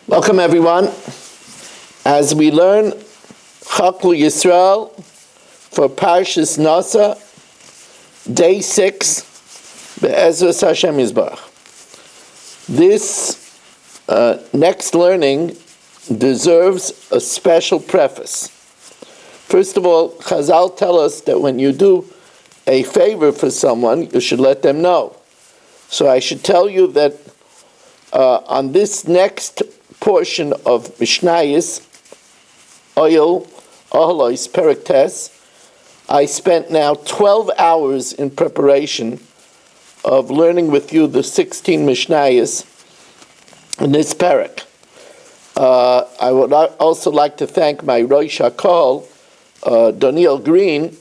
Welcome everyone. As we learn Chaklu Yisrael for Parshas Naso, day 6, Be'ezras Hashem Yisbarach. This next learning deserves a special preface. First of all, Chazal tell us that when you do a favor for someone, you should let them know. So I should tell you that on this next portion of Mishnayos, Ohalois, Perek Tes, I spent now 12 hours in preparation of learning with you the 16 Mishnayos in this Perek. I would also like to thank my Rosh HaKol, Daniel Green,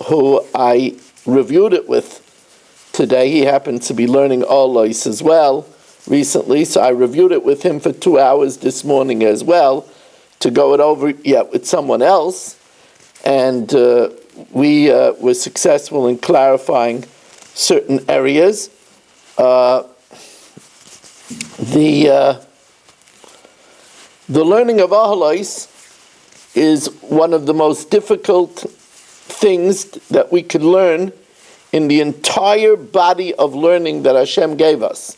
who I reviewed it with today. He happens to be learning Ohalois as well recently, so I reviewed it with him for 2 hours this morning as well, to go it over yet with someone else, and we were successful in clarifying certain areas. The learning of Ohalois is one of the most difficult things that we could learn in the entire body of learning that Hashem gave us.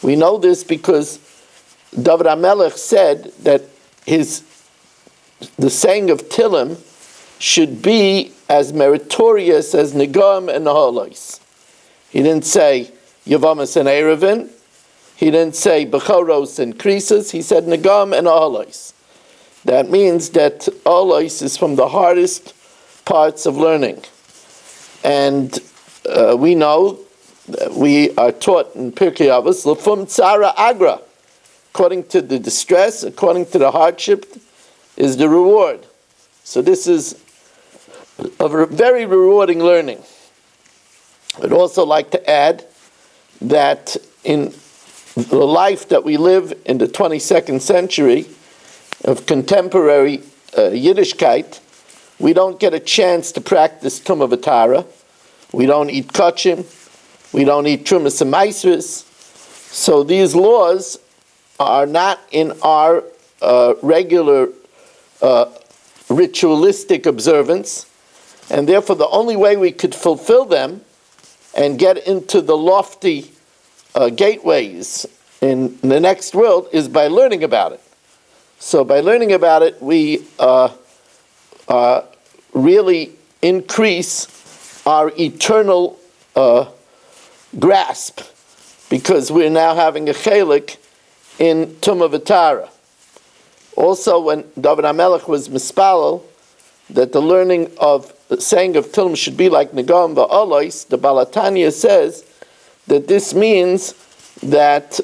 We know this because David HaMelech said that the saying of Tillim should be as meritorious as Negam and Ohalois. He didn't say Yavamas and Erevin. He didn't say Bechoros and Krisos. He said Negam and Ohalois. That means that Ohalois is from the hardest parts of learning. And we know, we are taught in Pirkei Avos, L'fum Tzara Agra. According to the distress, according to the hardship, is the reward. So this is a very rewarding learning. I'd also like to add that in the life that we live in the 22nd century of contemporary Yiddishkeit, we don't get a chance to practice Tumah V'Tara. We don't eat kachim. We don't eat trumas and maisvus. So these laws are not in our regular ritualistic observance, and therefore the only way we could fulfill them and get into the lofty gateways in the next world is by learning about it. So by learning about it, we really increase our eternal grasp, because we're now having a chelik in Tumah V'Tara. Also, when David HaMelech was mispalel that the learning of the saying of Tilm should be like Negam V'Ohalois, the Balatanya says that this means that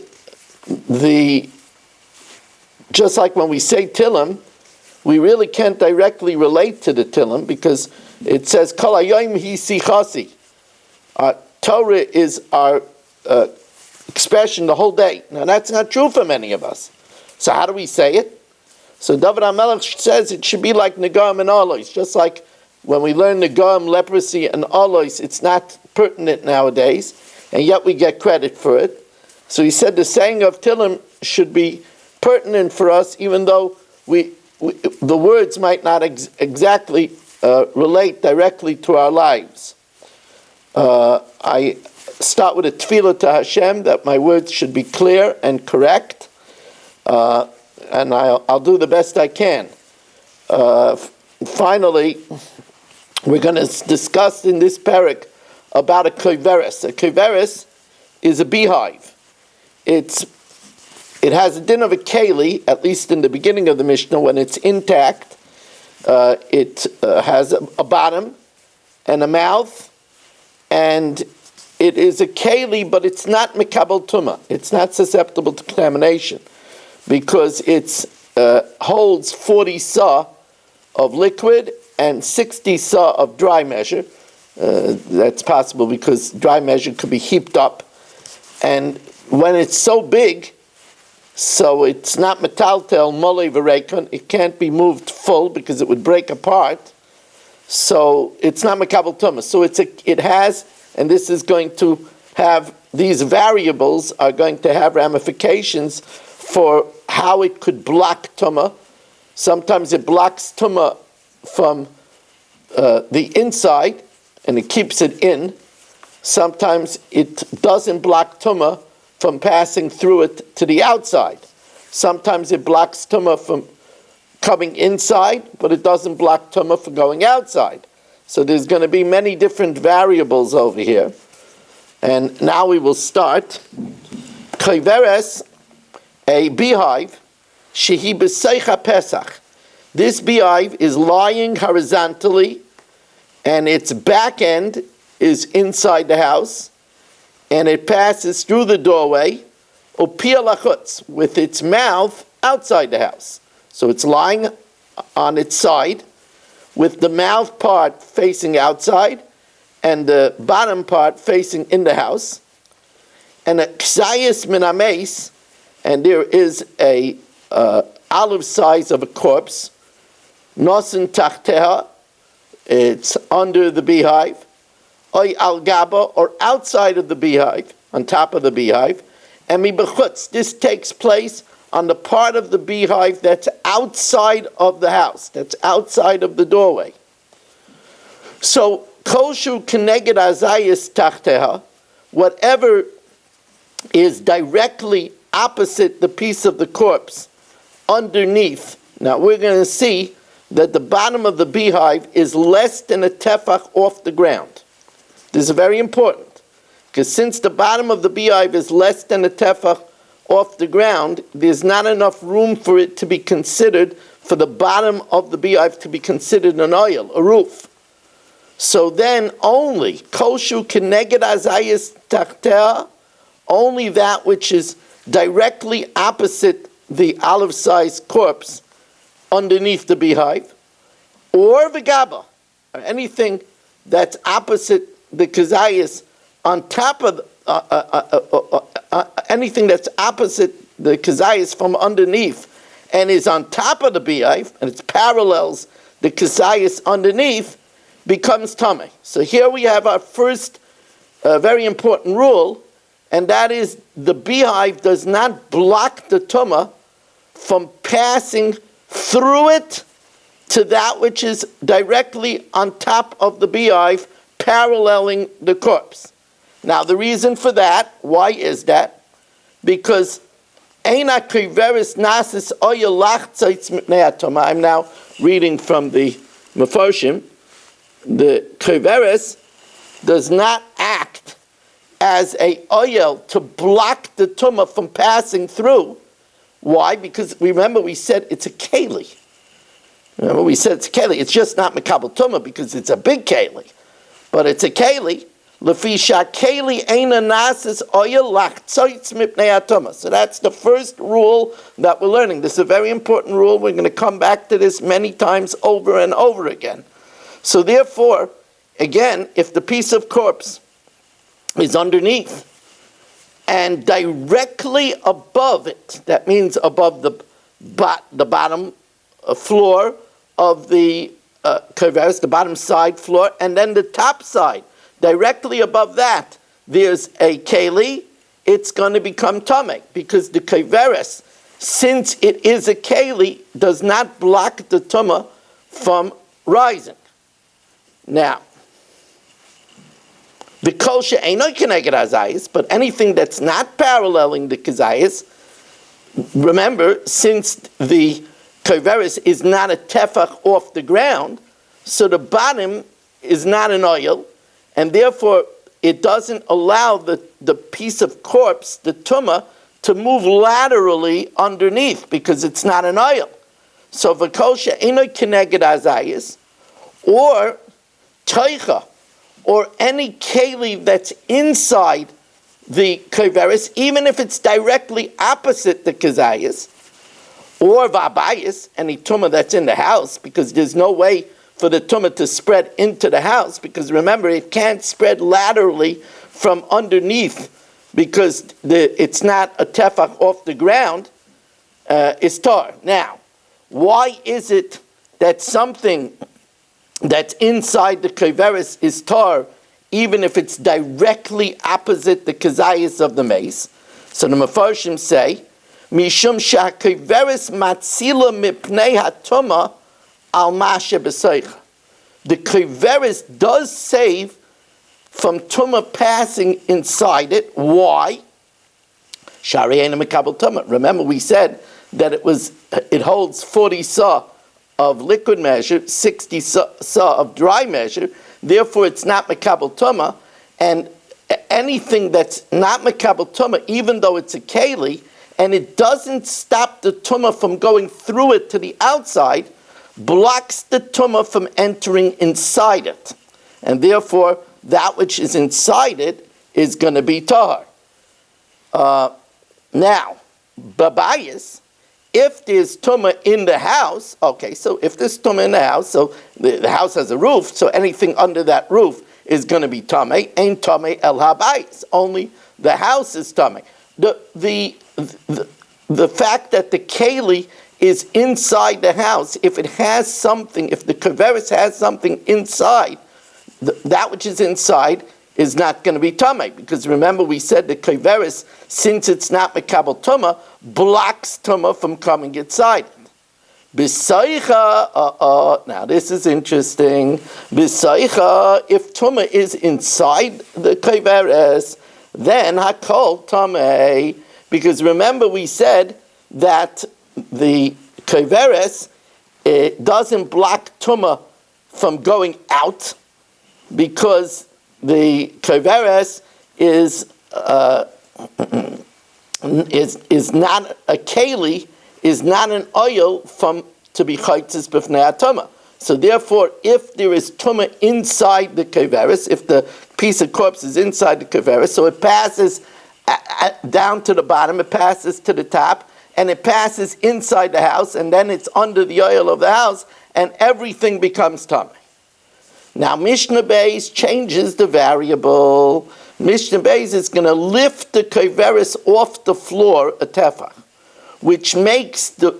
just like when we say Tilm, we really can't directly relate to the Tilm, because it says Kol Hayoim Hi Sichasi. Torah is our expression the whole day. Now that's not true for many of us. So how do we say it? So David HaMelech says it should be like Negam and Ohalois. Just like when we learn Negam, leprosy, and Ohalois, it's not pertinent nowadays, and yet we get credit for it. So he said the saying of Tillim should be pertinent for us, even though the words might not exactly relate directly to our lives. I start with a tefillah to Hashem that my words should be clear and correct, and I'll do the best I can. Finally, we're going to discuss in this parak about a koveres. A koveres is a beehive. It has a din of a keli, at least in the beginning of the Mishnah, when it's intact. It has a bottom and a mouth, and it is a keli, but it's not mekabel tumah. It's not susceptible to contamination, because it holds 40 sa of liquid and 60 sa of dry measure. That's possible because dry measure could be heaped up. And when it's so big, so it's not metaltel mole v'reikon, it can't be moved full because it would break apart. So it's not mekabel tumah. So it has, and this is going to have these variables are going to have ramifications for how it could block tumah. Sometimes it blocks tumah from the inside, and it keeps it in. Sometimes it doesn't block tumah from passing through it to the outside. Sometimes it blocks tumah from coming inside, but it doesn't block tumah from going outside. So there's going to be many different variables over here. And now we will start. Koiveres, a beehive, shehi b'seicha pesach. This beehive is lying horizontally, and its back end is inside the house, and it passes through the doorway, upia lachutz, with its mouth outside the house. So it's lying on its side, with the mouth part facing outside, and the bottom part facing in the house. And a ksayis min hameis, and there is a olive size of a corpse, nosin tachteha, it's under the beehive, oy al gaba, or outside of the beehive, on top of the beehive, and mi bechutz, this takes place on the part of the beehive that's outside of the house, that's outside of the doorway. So, koshu keneged azayis tachteha, whatever is directly opposite the piece of the corpse, underneath. Now we're going to see that the bottom of the beehive is less than a tefach off the ground. This is very important, because since the bottom of the beehive is less than a tefach off the ground, there's not enough room for it to be considered, for the bottom of the beehive to be considered an oil, a roof. So then only, koshu keneged azayis tachteha, only that which is directly opposite the olive-sized corpse underneath the beehive, or v'gaba, or anything that's opposite the kazayas on top of anything that's opposite the kazayas from underneath and is on top of the beehive, and it parallels the kazayas underneath, becomes tameh. So here we have our first very important rule, and that is the beehive does not block the tumah from passing through it to that which is directly on top of the beehive, paralleling the corpse. Now the reason for that, why is that? Because Eina kriveris nasis oyel lachtzitz mipnei hatumah. I'm now reading from the Mefarshim. The kriveris does not act as a oil to block the tumah from passing through. Why? Because remember we said it's a keli. Remember we said it's a keli. It's just not mekabel tumah because it's a big keli, but it's a keli. Lefisha keli eina nasis oyel lachtzitz mipnei hatumah. So that's the first rule that we're learning. This is a very important rule. We're going to come back to this many times over and over again. So therefore, again, if the piece of corpse is underneath and directly above it, that means above the bottom floor of the keveres, the bottom side floor, and then the top side, directly above that, there's a keli, it's going to become tameh, because the keveres, since it is a keli, does not block the tumah from rising. Now, the kosher ain't keneged hazayis, but anything that's not paralleling the kazayis, remember, since the keveres is not a tefach off the ground, so the bottom is not an oil, and therefore it doesn't allow the piece of corpse, the tumah, to move laterally underneath because it's not an oil. So v'kosher ain't keneged hazayis, or teicha, or any keli that's inside the keveres, even if it's directly opposite the kazayas, or vabayis, any tumah that's in the house, because there's no way for the tumah to spread into the house, because remember, it can't spread laterally from underneath, because it's not a tefach off the ground, is tar. Now, why is it that something that's inside the keveres is tar, even if it's directly opposite the kazayas of the mace. So the Mefarshim say, Mishum sha'keveres matzila mipnei hatuma al mashe b'soicha. The keveres does save from tuma passing inside it. Why? Shari eina mekabel tuma. Remember, we said that it holds 40 sa of liquid measure, 60 sa of dry measure. Therefore, it's not mekabel tuma, and anything that's not mekabel tuma, even though it's a keli, and it doesn't stop the tuma from going through it to the outside, blocks the tuma from entering inside it, and therefore that which is inside it is going to be tahar. Now, babayis, if there's tuma in the house, okay, so if there's tuma in the house, so the house has a roof, so anything under that roof is going to be tamei. Ain't tamei el habayis. Only the house is tamei. The fact that the keli is inside the house, if it has something, if the keveres has something inside, that which is inside is not going to be tamei, because remember we said the keveres, since it's not mekabel tuma, blocks tuma from coming inside it. B'saicha, now this is interesting. B'saicha, if tuma is inside the keveres, then hakol tamei, because remember we said that the keveres doesn't block tuma from going out, because the keveres is not a keli, is not an oil to be chaytzis b'fnei atoma. So therefore, if there is tuma inside the keveres, if the piece of corpse is inside the keveres, so it passes down to the bottom, it passes to the top, and it passes inside the house, and then it's under the oil of the house, and everything becomes tamei. Now, Mishnah Beis changes the variable. Mishnah Beis is going to lift the keveres off the floor a tefach, which makes the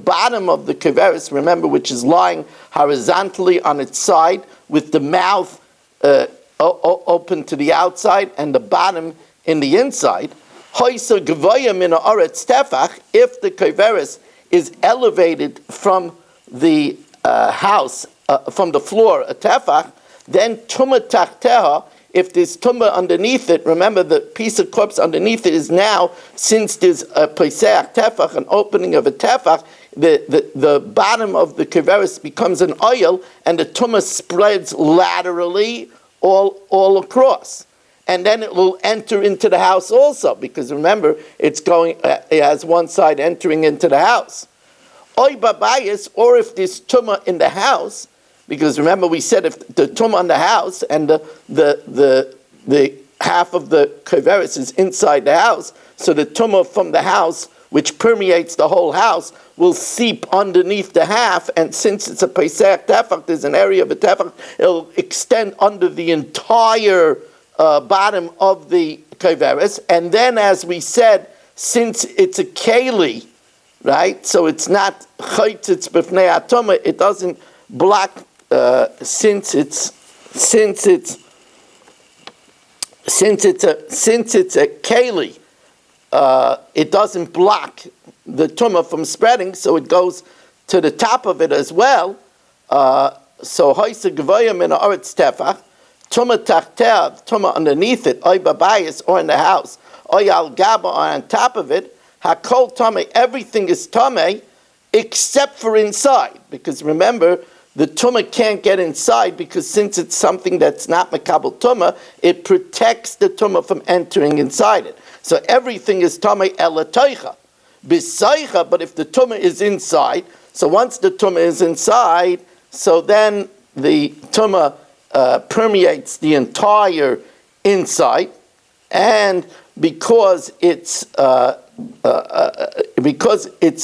bottom of the keveres, remember, which is lying horizontally on its side with the mouth open to the outside and the bottom in the inside. If the keveres is elevated from the house, from the floor, a tefach, then tumah tachteha, if there's tumah underneath it, remember the piece of corpse underneath it is now, since there's a peseach tefach, an opening of a tefach, the bottom of the keveres becomes an oil, and the tumah spreads laterally all across. And then it will enter into the house also, because remember, it has one side entering into the house. Oy babayis, or if there's tumah in the house, because remember we said if the tumah in the house and the half of the keveres is inside the house, so the tumah from the house, which permeates the whole house, will seep underneath the half, and since it's a peseach tefach, there's an area of a tefach, it'll extend under the entire bottom of the keveres, and then as we said, since it's a keli, right? So it's not chaytzitz b'fnei atoma. It doesn't block since it's a keli. It doesn't block the tumah from spreading, so it goes to the top of it as well. So hoysa gvoyim in haaretz tefach, tumah tachtev, tumah underneath it, oy babayis, or in the house, oy al gaba, or on top of it. Hakol tamei, everything is tamei except for inside, because remember the tumah can't get inside, because since it's something that's not mekabel tumah, it protects the tumah from entering inside it. So everything is tamei elatoicha, bisaycha. But if the tumah is inside, so once the tumah is inside, so then the tumah permeates the entire inside, and because it's a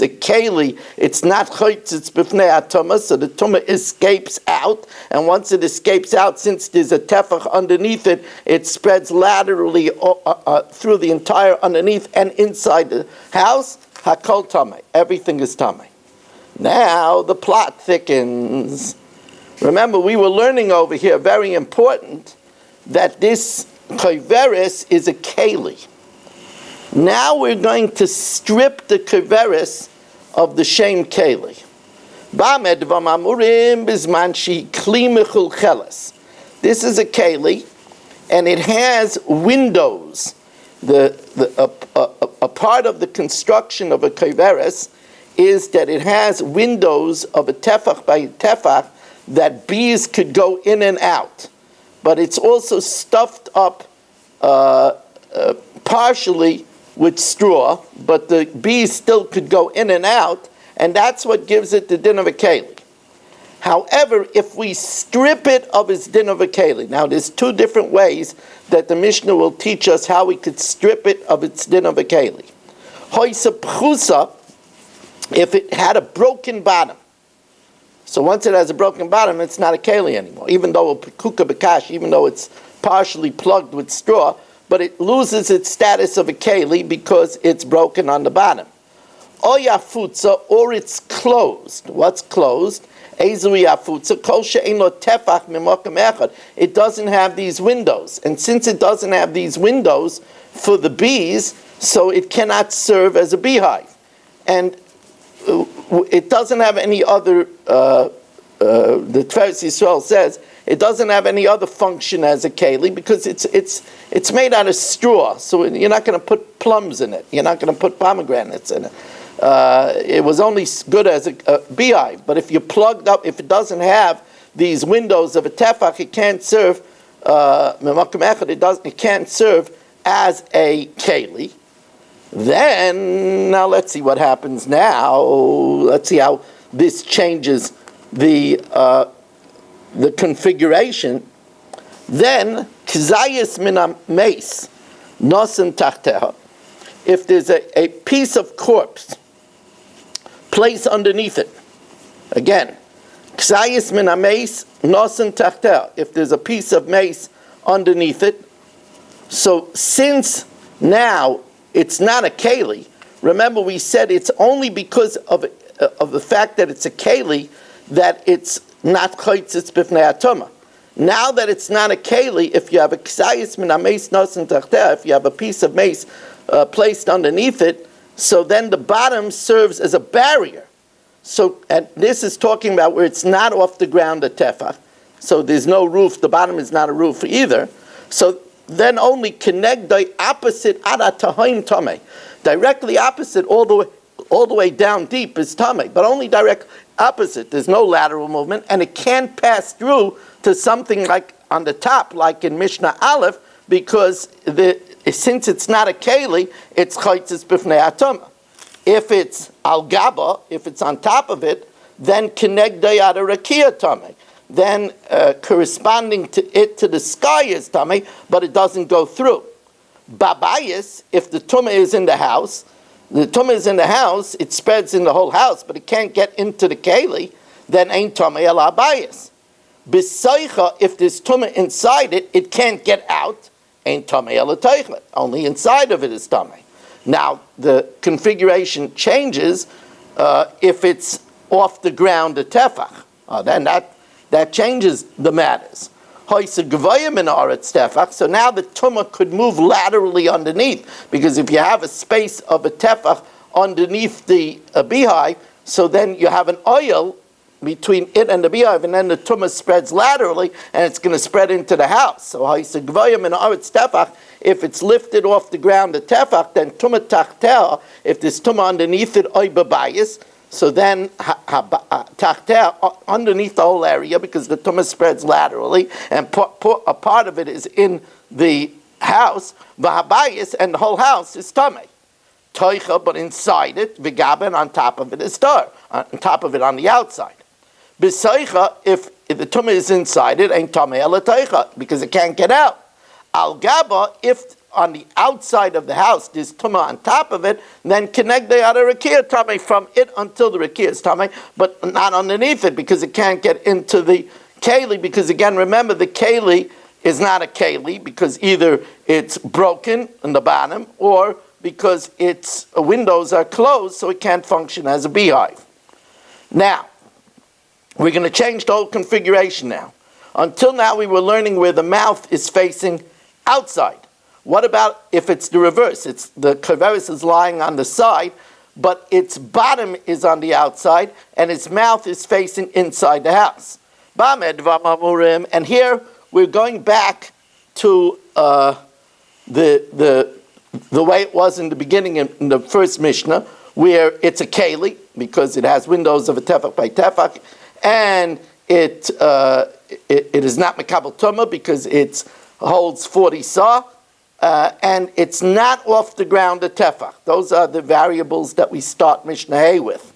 keli, it's not chaytzitz b'fnei atoma, so the tumah escapes out, and once it escapes out, since there's a tefach underneath it, it spreads laterally through the entire underneath and inside the house. Hakol tamei, everything is tamei. Now the plot thickens. Remember, we were learning over here, very important, that this koveres is a keli. Now we're going to strip the koveres of the shem keli. This is a keli, and it has windows. A part of the construction of a koveres is that it has windows of a tefach by tefach that bees could go in and out. But it's also stuffed up partially with straw, but the bees still could go in and out, and that's what gives it the din of a keli. However, if we strip it of its din of a keli, now there's two different ways that the Mishnah will teach us how we could strip it of its din of a keli. Hoisa pchusa, if it had a broken bottom. So once it has a broken bottom, it's not a keli anymore, even though it's partially plugged with straw, but it loses its status of a keli because it's broken on the bottom. Oyafutza, or it's closed. What's closed? It doesn't have these windows. And since it doesn't have these windows for the bees, so it cannot serve as a beehive. And it doesn't have any other, the Tveres Yisrael says, it doesn't have any other function as a keli because it's made out of straw. So you're not going to put plums in it. You're not going to put pomegranates in it. It was only good as a beehive, but if you're plugged up, if it doesn't have these windows of a tefach, it can't serve. It can't serve as a keli. Then now let's see what happens now. Let's see how this changes the configuration. Then kzayis min mace nosen tachteha. If there's a piece of corpse placed underneath it, again, ksayis min mace nosen tachteha. If there's a piece of mace underneath it, so since now it's not a keli, remember we said it's only because of the fact that it's a keli that it's not chaytzitz b'fnei atoma. Now that it's not a keli, if you have a ksayis min mace nosen tachteha, if you have a piece of mace placed underneath it, so then the bottom serves as a barrier. So, and this is talking about where it's not off the ground a tefach, so there's no roof, the bottom is not a roof either. So then only connect the opposite ada tahaim tameh, directly opposite all the way down deep is tameh, but only direct opposite. There's no lateral movement, and it can't pass through to something like on the top, like in Mishnah Aleph, because since it's not a keli, it's chaytzis b'fnei atoma. If it's al gaba, if it's on top of it, then connect dayad rakia tameh. Then corresponding to it to the sky is tameh, but it doesn't go through. Babayis, if the tumah is in the house, it spreads in the whole house, but it can't get into the keli, then ain't tameh el abayis. B'seicha, if there's tumah inside it, it can't get out. Ain't tamei el teichlet. Only inside of it is tamei. Now the configuration changes if it's off the ground a tefach. Then that changes the matters. So now the tumah could move laterally underneath, because if you have a space of a tefach underneath the beehive, so then you have an oil between it and the beehive, and then the tumah spreads laterally, and it's going to spread into the house. So if it's lifted off the ground, the tefach, then tumah tachtel, if there's tumah underneath it, oy babayis, so then tachtel, underneath the whole area, because the tumah spreads laterally, and a part of it is in the house, v'habayis, and the whole house is tameh. Toicha, but inside it, v'gaba, and on top of it is tar, on top of it on the outside. B'seicha, if the tumah is inside it, ain't tameh el teicha, because it can't get out. Al gaba, if on the outside of the house there's tumah on top of it, then connect the other rakia tameh from it until the rakia is tameh, but not underneath it, because it can't get into the keli, because again, remember, the keli is not a keli, because either it's broken in the bottom, or because its windows are closed, so it can't function as a beehive. Now, we're going to change the whole configuration now. Until now, we were learning where the mouth is facing outside. What about if it's the reverse? It's the kaveris is lying on the side, but its bottom is on the outside, and its mouth is facing inside the house. And here we're going back to the way it was in the beginning in the first Mishnah, where it's a keli because it has windows of a tefach by tefach, and it is not mekabel tumah because it holds 40 sah, and it's not off the ground a tefach. Those are the variables that we start Mishnah Hay with.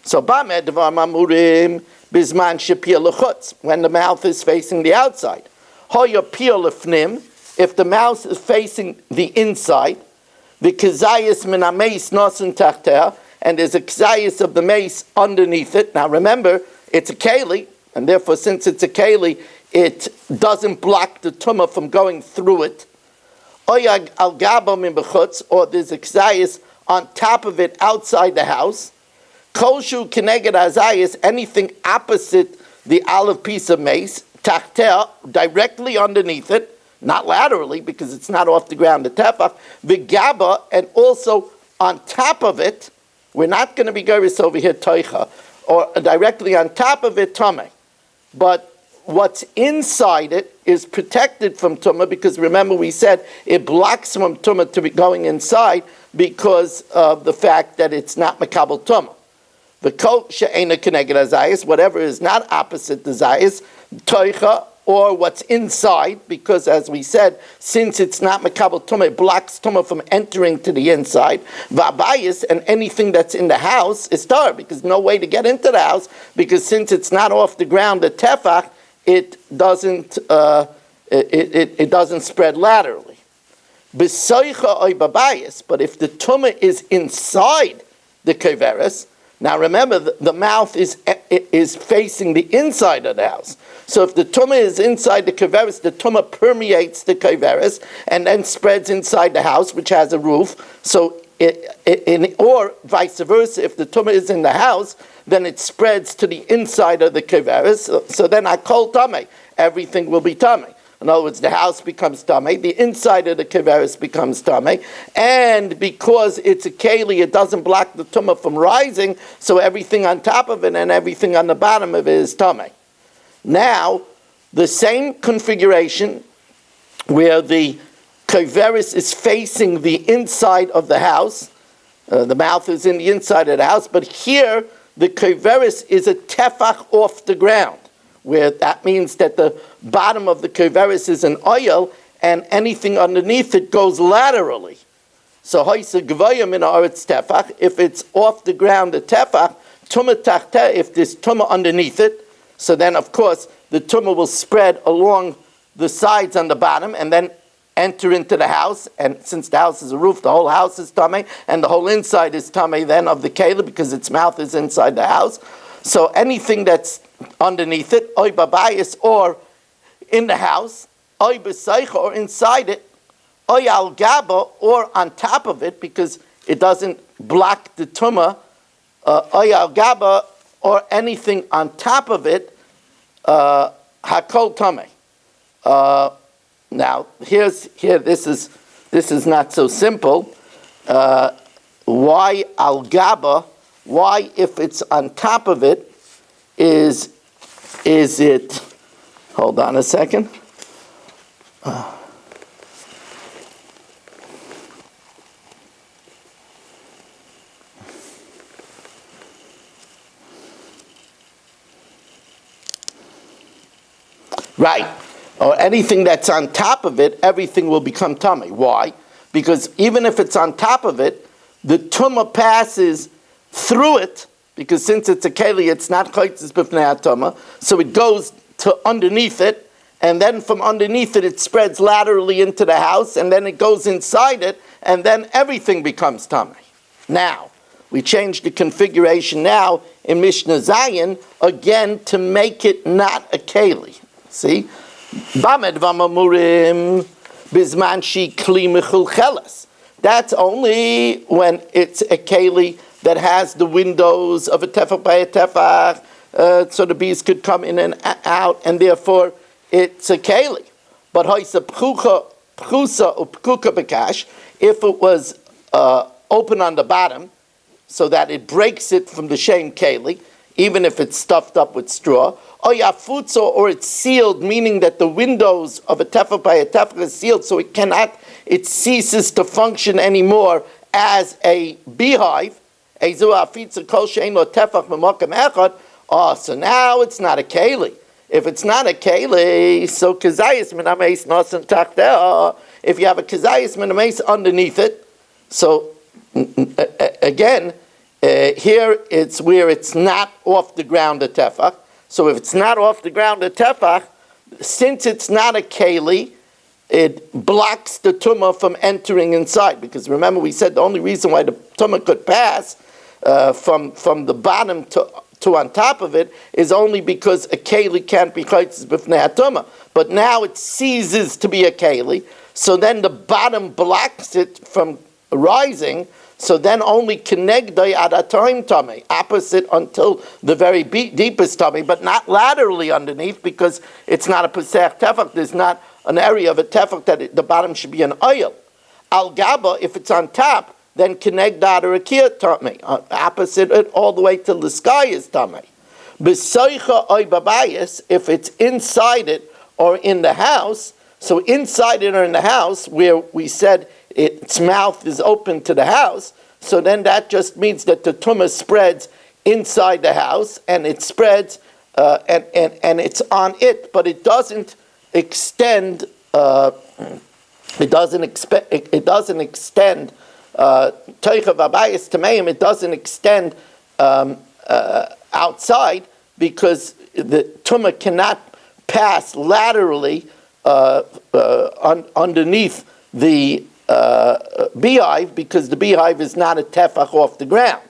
So bamed dvar mamurim bisman shepia lechutz, when the mouth is facing the outside. Hoya pia lefnim, if the mouth is facing the inside, the kazayis min hameis nosen tachteh, and there's a kazayis of the mace underneath it. Now remember, it's a keli, and therefore since it's a keli, it doesn't block the tumah from going through it. Oya al gabo min bechutz, or there's a kazayis on top of it outside the house. Kolshu keneged azayis, anything opposite the olive piece of mace, tachteh, directly underneath it, not laterally because it's not off the ground, the tefach, v'gaba, and also on top of it, we're not going to be goris over here, toicha, or directly on top of it, tameh. But what's inside it is protected from tumah because remember we said it blocks from tumah to be going inside because of the fact that it's not mekabel tumah. The kol she'ena keneged azayis, whatever is not opposite the zayis, toicha, or what's inside, because as we said, since it's not mekabel tumah, it blocks tumah from entering to the inside. V'abayis, and anything that's in the house is tar, because no way to get into the house, because since it's not off the ground, the tefach, it doesn't spread laterally. B'soicha oy babayis, but if the tumah is inside the keveres, now remember, the mouth is facing the inside of the house. So if the tumah is inside the keveres, the tumah permeates the keveres and then spreads inside the house, which has a roof. So, or vice versa, if the tumah is in the house, then it spreads to the inside of the keveres. So then I call tameh. Everything will be tameh. In other words, the house becomes tameh, the inside of the keveres becomes tameh, and because it's a keli, it doesn't block the tumah from rising, so everything on top of it and everything on the bottom of it is tameh. Now, the same configuration where the keveres is facing the inside of the house, the mouth is in the inside of the house, but here the keveres is a tefach off the ground, where that means that the bottom of the keveres is an oil, and anything underneath it goes laterally. So hoisa gvayim in aretz tefach, if it's off the ground, the tefach, tumah tachteh, if there's tumah underneath it, so then of course the tumah will spread along the sides on the bottom, and then enter into the house, and since the house is a roof, the whole house is tameh, and the whole inside is tameh then of the keli, because its mouth is inside the house. So anything that's underneath it, oy babayis, or in the house, oy b'seicha, or inside it, oy al gaba, or on top of it, because it doesn't block the tumah, oy al gaba, or anything on top of it, hakol tameh. Now, this is not so simple. Why al gaba? Why, if it's on top of it, is it? Hold on a second. Right. Or anything that's on top of it, everything will become tummy. Why? Because even if it's on top of it, the tumah passes through it, because since it's a keli, it's not chaytzis b'fnei hatumah, so it goes to underneath it, and then from underneath it, it spreads laterally into the house, and then it goes inside it, and then everything becomes tummy. Now, we change the configuration now in Mishnah Zayin, again, to make it not a keli. See? Bamed v'amamurim bizman shi kli mechulcheles. That's only when it's a keli that has the windows of a tefach by a tefach, so the bees could come in and out, and therefore it's a keli. But hoisa pchusa upkuka bekash, if it was open on the bottom, so that it breaks it from the shem keli, even if it's stuffed up with straw, or it's sealed, meaning that the windows of a tefach by a tefach is sealed, so it ceases to function anymore as a beehive. So now it's not a keli. If it's not a keli, so kazayis min hameis nasan tachtea. If you have a kazayis min hameis underneath it, so again, here it's where it's not off the ground a tefach. So if it's not off the ground a tefach, since it's not a keli, it blocks the tumah from entering inside. Because remember, we said the only reason why the tumah could pass from the bottom to on top of it is only because a keli can't be chaytzis b'fnei hatumah. But now it ceases to be a keli, so then the bottom blocks it from rising. So then only kenegdai adatayim tamei, opposite until the very deepest tamei, but not laterally underneath, because it's not a pesach tefach. There's not an area of a tefach that the bottom should be an oil. Al gaba, if it's on top, then kenegdai arakia tamei, opposite it all the way till the sky is tamei. B'soicha oy babayis, if it's inside it or in the house. So inside it or in the house, where we said its mouth is open to the house, so then that just means that the tumah spreads inside the house, and it spreads and it's on it, but it doesn't extend. It doesn't extend. Toicha v'abayis tameim. It doesn't extend outside, because the tumah cannot pass laterally underneath the beehive, because the beehive is not a tefach off the ground.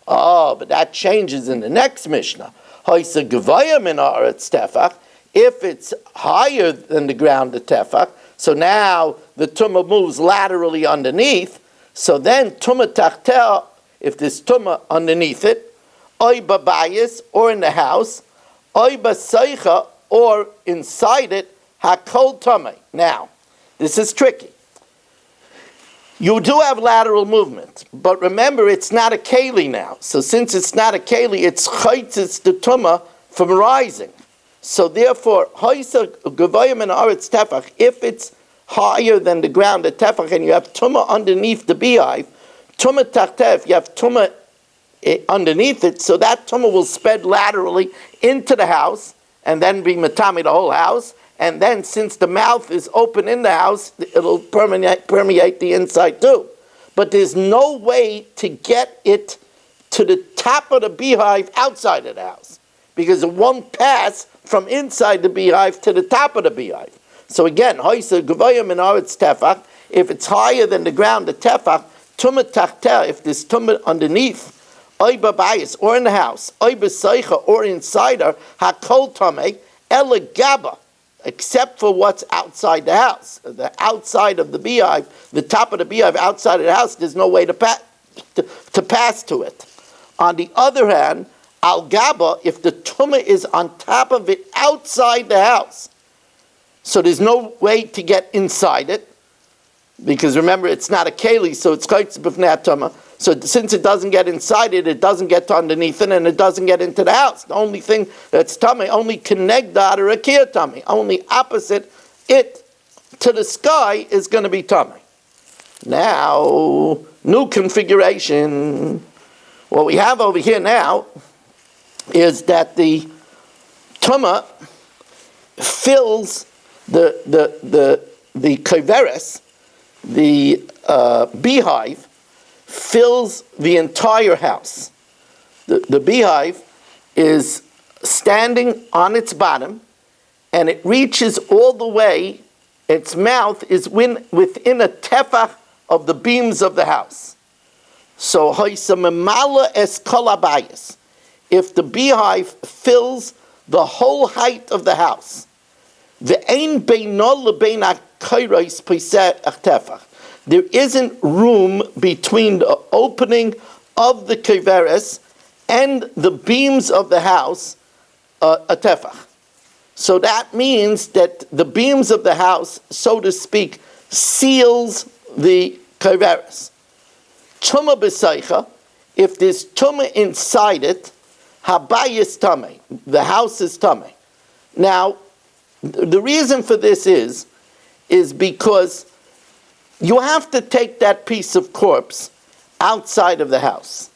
Oh, but that changes in the next Mishnah. Hoisa gevaya min haaretz tefach. If it's higher than the ground, the tefach, so now the tumah moves laterally underneath. So then tumah tachtel, if there's tumah underneath it, oy babayis, or in the house, oy baseicha, or inside it, hakol tamei. Now, this is tricky. You do have lateral movement, but remember, it's not a keli now. So since it's not a keli, it's chaytzis the tumah from rising. So therefore, hoisa gevayim and aretz tefach, if it's higher than the ground, the tefach, and you have tumah underneath the beehive, tumah tachteh, if you have tumah underneath it, so that tumah will spread laterally into the house, and then be matami the whole house. And then, since the mouth is open in the house, it'll permeate the inside too. But there's no way to get it to the top of the beehive outside of the house, because it won't pass from inside the beehive to the top of the beehive. So again, hoisa gevayim in aretz tefach, if it's higher than the ground, the tefach, tumah tachteh, if there's tumah underneath, oy babayis, or in the house, oy b'seicha, or inside her, hakol tamei, ela gaba, except for what's outside the house. The outside of the beehive, the top of the beehive outside of the house, there's no way to pass to it. On the other hand, al gaba, if the tumah is on top of it outside the house, so there's no way to get inside it, because remember, it's not a keli, so it's chaytz b'fnei tumah. So since it doesn't get inside it, it doesn't get to underneath it, and it doesn't get into the house. The only thing that's tummy, only kenegdad or akir tummy, only opposite it to the sky is going to be tummy. Now, new configuration. What we have over here now is that the tumah fills the koveres, the beehive, fills the entire house. The beehive is standing on its bottom, and it reaches all the way, its mouth is within a tefach of the beams of the house. So, memala es kol habayis, if the beehive fills the whole height of the house, ve'ein beino lebein ha'koros pesach tefach, there isn't room between the opening of the keveres and the beams of the house, a tefach. So that means that the beams of the house, so to speak, seals the kaiveres. Tuma b'seicha, if there's tuma inside it, habayis tamei, the house is tamei. Now, the reason for this is because you have to take that piece of corpse outside of the house.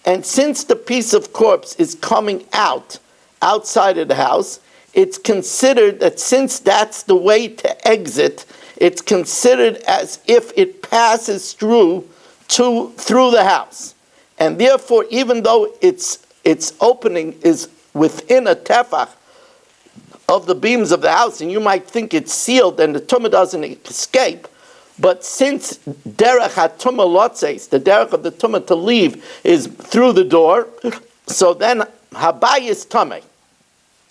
And since the piece of corpse is coming outside of the house, it's considered that since that's the way to exit, it's considered as if it passes through the house. And therefore, even though its opening is within a tefach of the beams of the house, and you might think it's sealed and the tumah doesn't escape, but since derech ha-tumah lotzes, the derech of the tumah to leave is through the door, so then habayis tamei.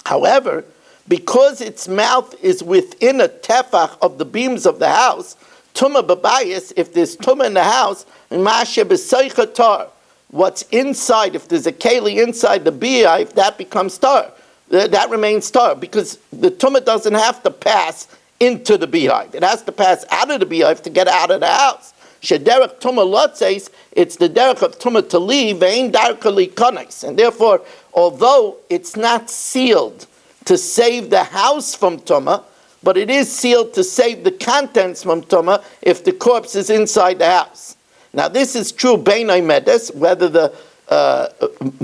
However, because its mouth is within a tefach of the beams of the house, tumah b'bayis, if there's tumah in the house, mashe b'seicha tar, what's inside, if there's a keli inside the beehive, that becomes tar. That remains tar, because the tumah doesn't have to pass into the beehive. It has to pass out of the beehive to get out of the house. Shederech tumah lotzes, it's the derech of tumah to leave, ve'ein darka likones. And therefore, although it's not sealed to save the house from tumah, but it is sealed to save the contents from tumah if the corpse is inside the house. Now this is true beinay medes, whether the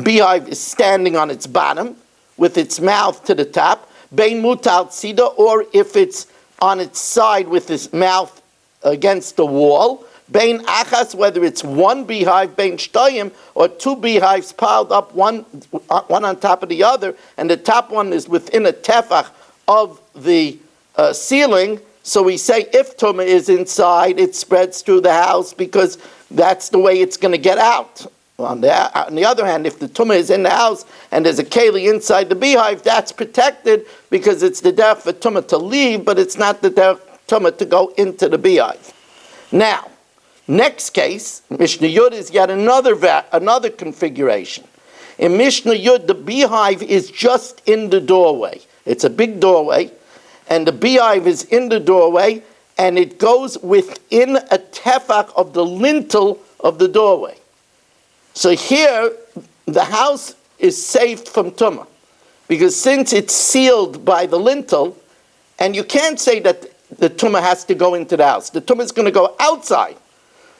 beehive is standing on its bottom with its mouth to the top, bein mutal tzida, or if it's on its side with its mouth against the wall, bein achas, whether it's one beehive, bein shtoyim, or two beehives piled up one on top of the other, and the top one is within a tefach of the ceiling. So we say if tumah is inside, it spreads through the house because that's the way it's going to get out. On the other hand, if the tumah is in the house and there's a keli inside the beehive, that's protected because it's the derech for tumah to leave, but it's not the derech tumah to go into the beehive. Now, next case, Mishnah Yud is yet another configuration. In Mishnah Yud, the beehive is just in the doorway. It's a big doorway, and the beehive is in the doorway, and it goes within a tefach of the lintel of the doorway. So here, the house is saved from tumah, because since it's sealed by the lintel, and you can't say that the tumah has to go into the house. The tumah is going to go outside.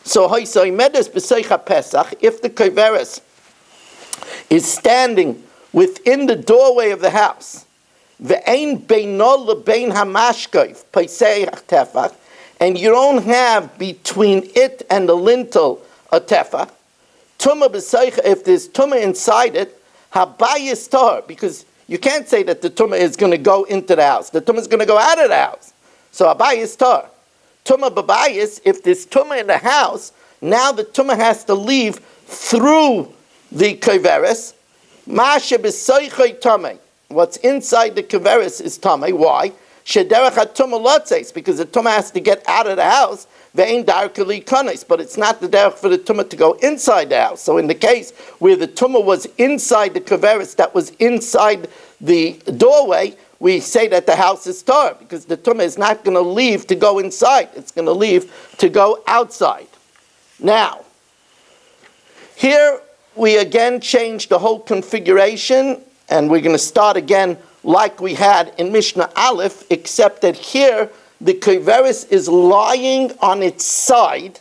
So, if the kaiveres is standing within the doorway of the house, and you don't have between it and the lintel a tefach, tumah b'seicha, if there's tumah inside it, habayis tar, because you can't say that the tumah is going to go into the house. The tumah is going to go out of the house. So habayis tar. Tumah b'bayis, if there's tumah in the house, now the tumah has to leave through the kaiveres. Mashe b'seicha tamei. What's inside the kaiveres is tamei. Why? Shederech ha-tumah lotzes, because the tumah has to get out of the house. Ve'ein darka likones, but it's not the derech for the tumah to go inside the house. So in the case where the tumah was inside the kaiveres, that was inside the doorway, we say that the house is tar, because the tumah is not going to leave to go inside. It's going to leave to go outside. Now, here we again change the whole configuration, and we're going to start again like we had in Mishnah Aleph, except that here the kaiveres is lying on its side.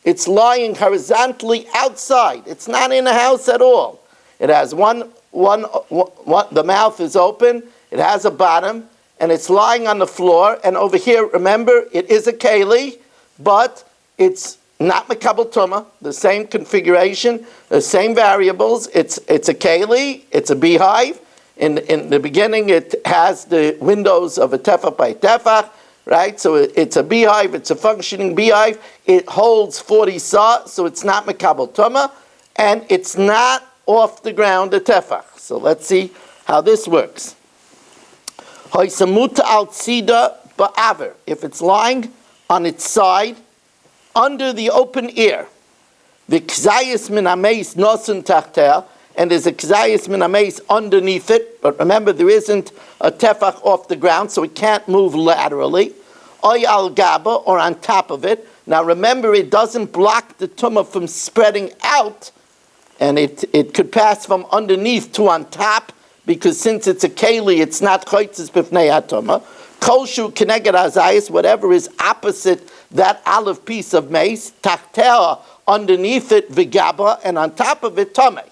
It's lying horizontally outside. It's not in a house at all. It has one, the mouth is open, it has a bottom, and it's lying on the floor. And over here, remember, it is a keli, but it's not mekabel tumah, the same configuration, the same variables. It's a keli, it's a beehive. In the beginning, it has the windows of a tefach by tefach, right? So it's a beehive, it's a functioning beehive. It holds 40 sa, so it's not mekabel tumah, and it's not off the ground a tefach. So let's see how this works. If it's lying on its side, under the open air, the kzayis min hameis nosun tachtel, and there's a kazayis min hameis underneath it, but remember there isn't a tefach off the ground, so it can't move laterally, oy al gaba, or on top of it. Now remember, it doesn't block the tumah from spreading out, and it could pass from underneath to on top, because since it's a keli, it's not choitzes b'fnei hatumah. Kolshu keneged hazayis, whatever is opposite that olive piece of mace, tachtea, underneath it, vigaba, and on top of it, tamei.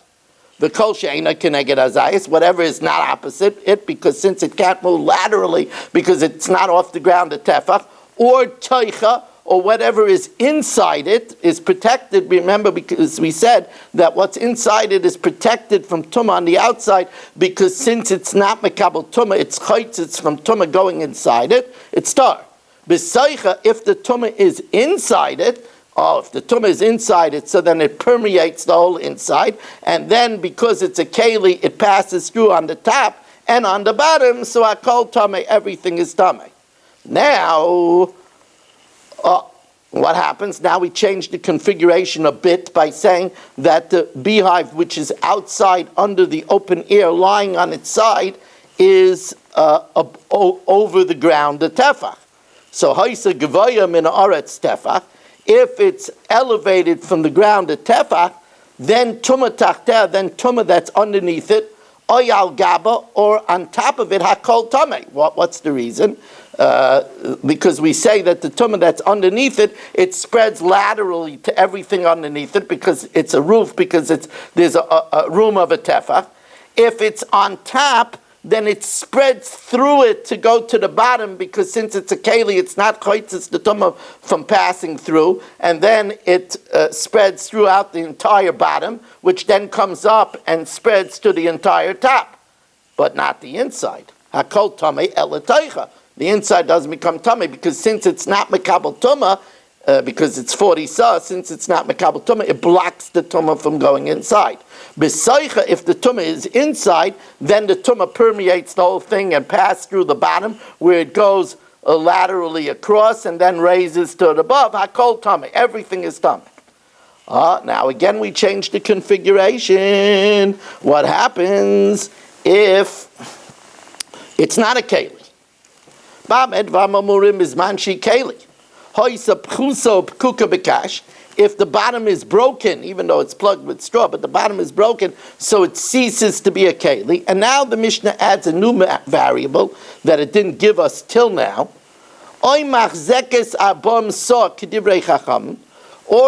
The kol she'ena keneged hazayis, whatever is not opposite it, because since it can't move laterally, because it's not off the ground, a tefach, or toicha, or whatever is inside it is protected. Remember, because we said that what's inside it is protected from tumah on the outside, because since it's not mekabel tumah, it's chaytz, it's from tumah going inside it, it's tar. B'seicha, if the tumah is inside it, if the tumah is inside it, so then it permeates the whole inside, and then because it's a keli, it passes through on the top and on the bottom, so I call tameh, everything is tameh. Now, what happens? Now we change the configuration a bit by saying that the beehive, which is outside under the open air, lying on its side, is over the ground, the tefach. So, haisa gevaya min haaretz tefach. If it's elevated from the ground, the tefach, then tumah tachteh, then tumah that's underneath it, oy al gaba, or on top of it, hakol tameh. What's the reason? Because we say that the tumah that's underneath it, it spreads laterally to everything underneath it, because it's a roof, because there's a room of a tefach. If it's on top, then it spreads through it to go to the bottom, because since it's a keli, it's not choitzes the tumah from passing through, and then it spreads throughout the entire bottom, which then comes up and spreads to the entire top, but not the inside. Hakol tameh ela teicha. The inside doesn't become tummy, because since it's not mekabel tumah, because it's 40 sah, since it's not mekabel tumah, it blocks the tumah from going inside. B'seicha, if the tumah is inside, then the tumah permeates the whole thing and passes through the bottom, where it goes laterally across and then raises to the above. Hakol tummy, everything is tummy. Now again we change the configuration. What happens if it's not a keli? If the bottom is broken, even though it's plugged with straw, but the bottom is broken, so it ceases to be a keli. And now the Mishnah adds a new variable that it didn't give us till now. Or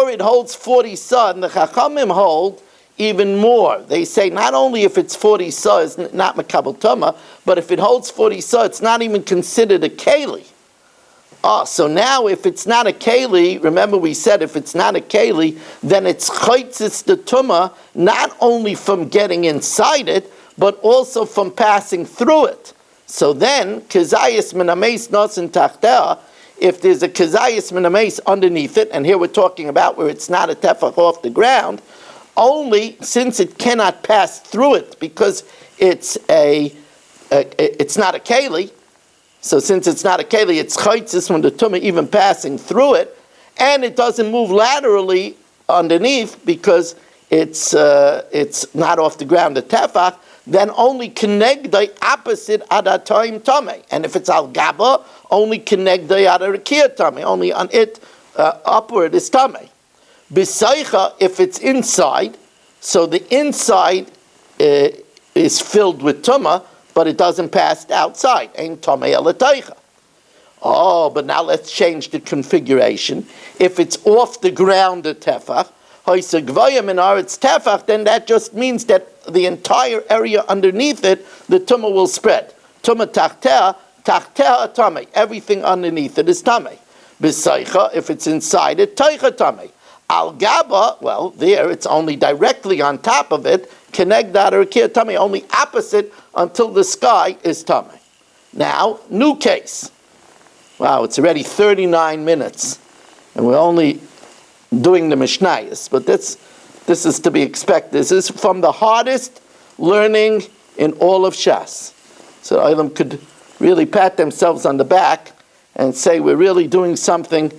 it holds 40 sah, and the Chachamim hold even more. They say not only if it's 40 sah, it's not mekabel tumah, but if it holds 40 sah, it's not even considered a keli. So now if it's not a keli, remember we said if it's not a keli, then it's chaytzis the tumah, not only from getting inside it, but also from passing through it. So then, kazayis min hameis nosin tachtea, if there's a kazayis min hameis underneath it, and here we're talking about where it's not a tefach off the ground, only since it cannot pass through it, because it's not a keli. So since it's not a keli, it's chaytzis from the tumah even passing through it, and it doesn't move laterally underneath because it's not off the ground, the tefach. Then only kenegdai opposite adatayim tameh, and if it's al gaba, only kenegdai adarakia tameh, only on it upward is tameh. B'seicha, if it's inside, so the inside is filled with tumah, but it doesn't pass outside. Ein tameh ela teicha. But now let's change the configuration. If it's off the ground, the tefach, hoisa gvaya min haaretz tefach, then that just means that the entire area underneath it, the tumah will spread. Tumah tachtea tameh. Everything underneath it is tameh. B'seicha, if it's inside it, teicha tameh. Al gaba, well, there it's only directly on top of it. Kenegdad or kir tameh, only opposite until the sky is tameh. Now, new case. Wow, it's already 39 minutes, and we're only doing the Mishnayos, but this is to be expected. This is from the hardest learning in all of Shas. So Eilam could really pat themselves on the back and say we're really doing something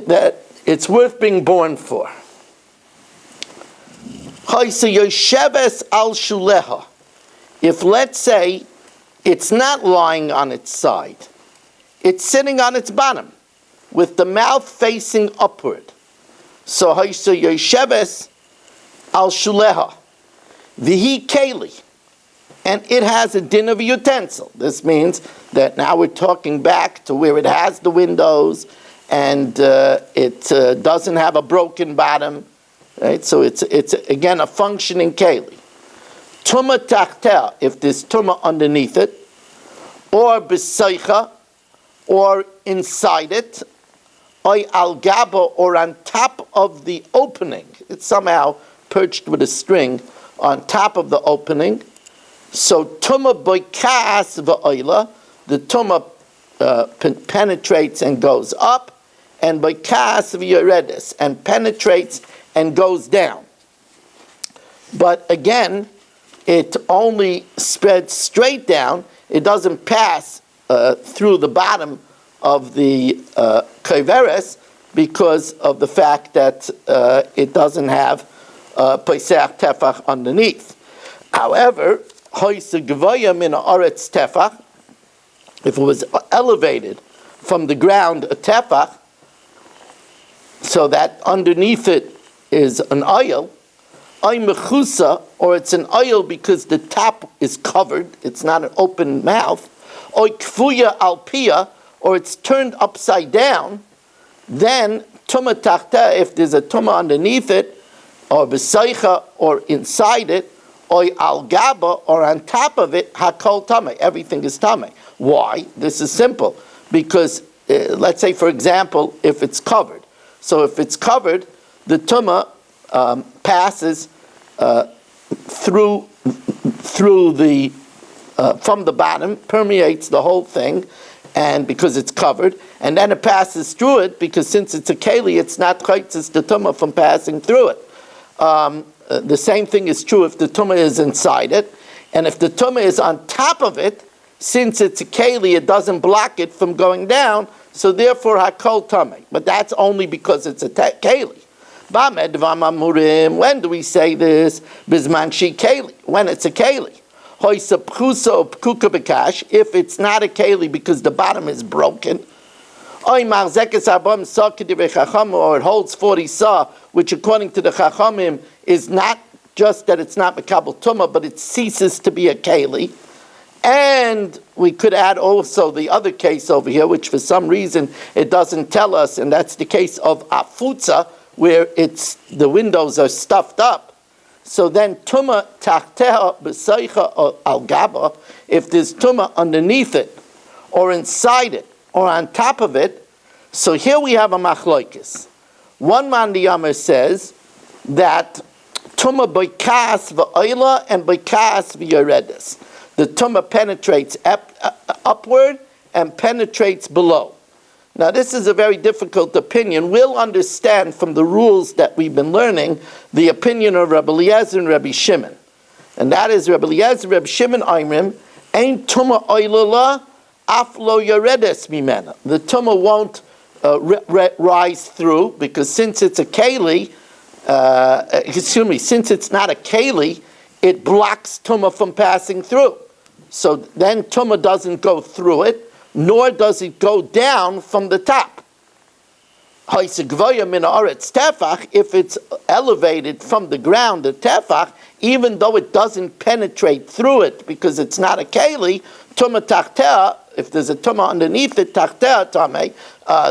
that it's worth being born for. Haisa yosheves al shuleha. If, let's say, it's not lying on its side, it's sitting on its bottom, with the mouth facing upward. So haisa yosheves al shuleha. Vihi keli. And it has a din of a utensil. This means that now we're talking back to where it has the windows and it doesn't have a broken bottom, right? So it's again a functioning keli. Tuma tachtel, if there's tuma underneath it, or beseicha, or inside it, or al gaba, or on top of the opening. It's somehow perched with a string on top of the opening. So tuma boikas va'oila, the tuma penetrates and goes up, and boikas v'yoredes, and penetrates and goes down. But again, it only spreads straight down. It doesn't pass through the bottom of the kaiveres because of the fact that it doesn't have pesach tefach underneath. However, if it was elevated from the ground a tefach, so that underneath it is an oil, or it's an oil because the top is covered, it's not an open mouth, or kfuya alpia, or it's turned upside down, then tuma tachta, if there's a tuma underneath it, or beseicha, or inside it, or al gaba, or on top of it, hakol tameh. Everything is tameh. Why? This is simple. Because, let's say, for example, if it's covered. So if it's covered, the tumah passes through the from the bottom, permeates the whole thing, and because it's covered, and then it passes through it because since it's a keli, it's not chaytzis the tumah from passing through it. The same thing is true if the tumah is inside it, and if the tumah is on top of it, since it's a keli, it doesn't block it from going down, so therefore hakol tameh. But that's only because it's a keli. When do we say this? Bizman shi keli, when it's a keli. If it's not a keli because the bottom is broken, or it holds 40 sa, which according to the Chachamim is not just that it's not Mekabel Tumah, but it ceases to be a keli. And we could add also the other case over here, which for some reason it doesn't tell us, and that's the case of Afutza, where the windows are stuffed up. So then Tumah Tachteha B'Seicha or Al Gaba, if there's Tumah underneath it, or inside it, or on top of it, so here we have a machloikis. One man the Yamar says that Tumah B'Kas V'Oila and B'Kas V'Yoredes. The Tumah penetrates upward and penetrates below. Now this is a very difficult opinion. We'll understand from the rules that we've been learning the opinion of Rabbi Eliezer and Rabbi Shimon. And that is Rabbi Eliezer and Rabbi Shimon Aimrim, Ein Tumah Oilala, Aflo Yoredes Mimena. The Tumah won't rise through because since it's a keli, since it's not a keli, it blocks Tumah from passing through. So then Tumah doesn't go through it, nor does it go down from the top. If it's elevated from the ground, the tefach, even though it doesn't penetrate through it because it's not a keli, tumah tachtea, if there's a tumah underneath it, tachtea tameh,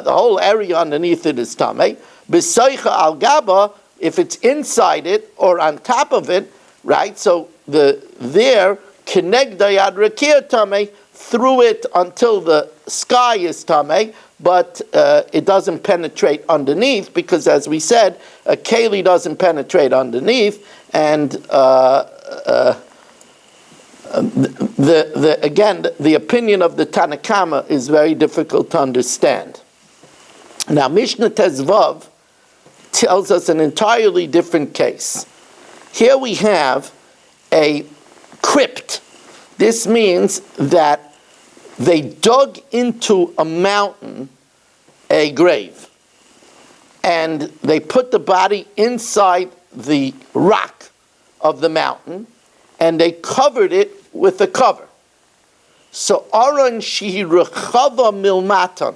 the whole area underneath it is tameh. B'seicha al gaba, if it's inside it or on top of it, right? So kineg dayad rakir tameh, through it until the sky is tameh, but it doesn't penetrate underneath because, as we said, a keli doesn't penetrate underneath, and the opinion of the Tanakama is very difficult to understand. Now, Mishnah Tezvav tells us an entirely different case. Here we have a crypt. This means that they dug into a mountain a grave, and they put the body inside the rock, of the mountain, and they covered it with a cover. So Aron Shehi Rechava Milmatan,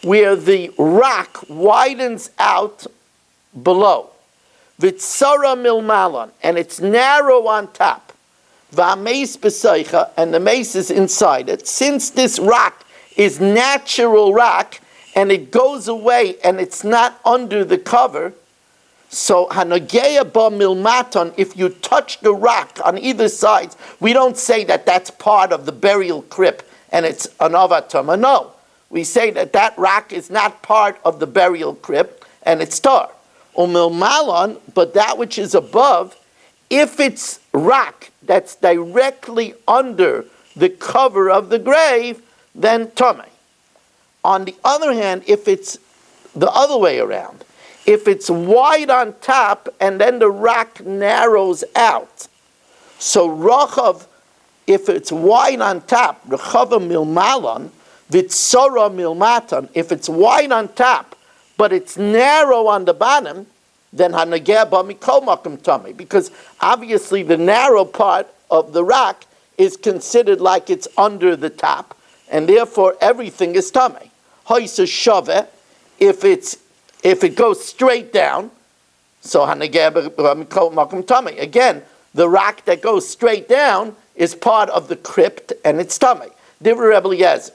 where the rock widens out below. Vitsara Milmalan, and it's narrow on top. V'ameis B'seicha, and the mace is inside it. Since this rock is natural rock, and it goes away, and it's not under the cover, so Hanageya Ba Milmatan, if you touch the rock on either side, we don't say that that's part of the burial crypt, and it's an avatama. No. We say that that rock is not part of the burial crypt, and it's tar. Umilmalon, but that which is above, if it's rock that's directly under the cover of the grave, then tame. On the other hand, if it's the other way around, if it's wide on top and then the rock narrows out, so Rachav, if it's wide on top, Rechava Milmalon, Vitsora Milmatan, if it's wide on top, but it's narrow on the bottom, then Hanageh Ba Mikol Makom Tami, because obviously the narrow part of the rock is considered like it's under the top, and therefore everything is Tami. Hoysa Shove, if it goes straight down, so Hanageh Ba Mikol Makom Tami. Again, the rock that goes straight down is part of the crypt, and it's Tami. Divra Rebbe Eliezer.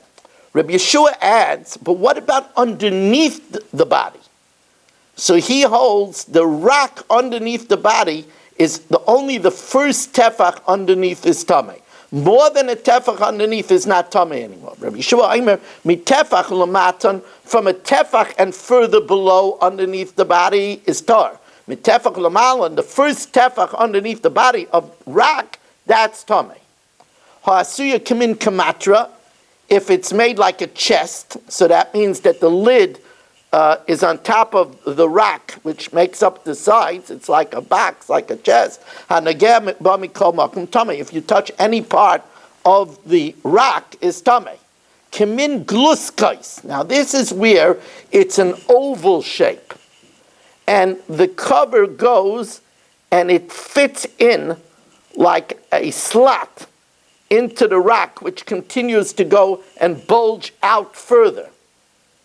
Rabbi Yeshua adds, but what about underneath the body? So he holds the rock underneath the body is only the first tefach underneath is tamei. More than a tefach underneath is not tamei anymore. Rabbi Yeshua Aimer, mi tefach lamatan, from a tefach and further below underneath the body is tar. Mi tefach lamalan, the first tefach underneath the body of rock, that's tamei. Ha'asuya kamin kamatra, if it's made like a chest, so that means that the lid is on top of the rock, which makes up the sides. It's like a box, like a chest. If you touch any part of the rock, is tamei. Kemin gluskais. Now this is where it's an oval shape, and the cover goes and it fits in like a slot into the rock, which continues to go and bulge out further.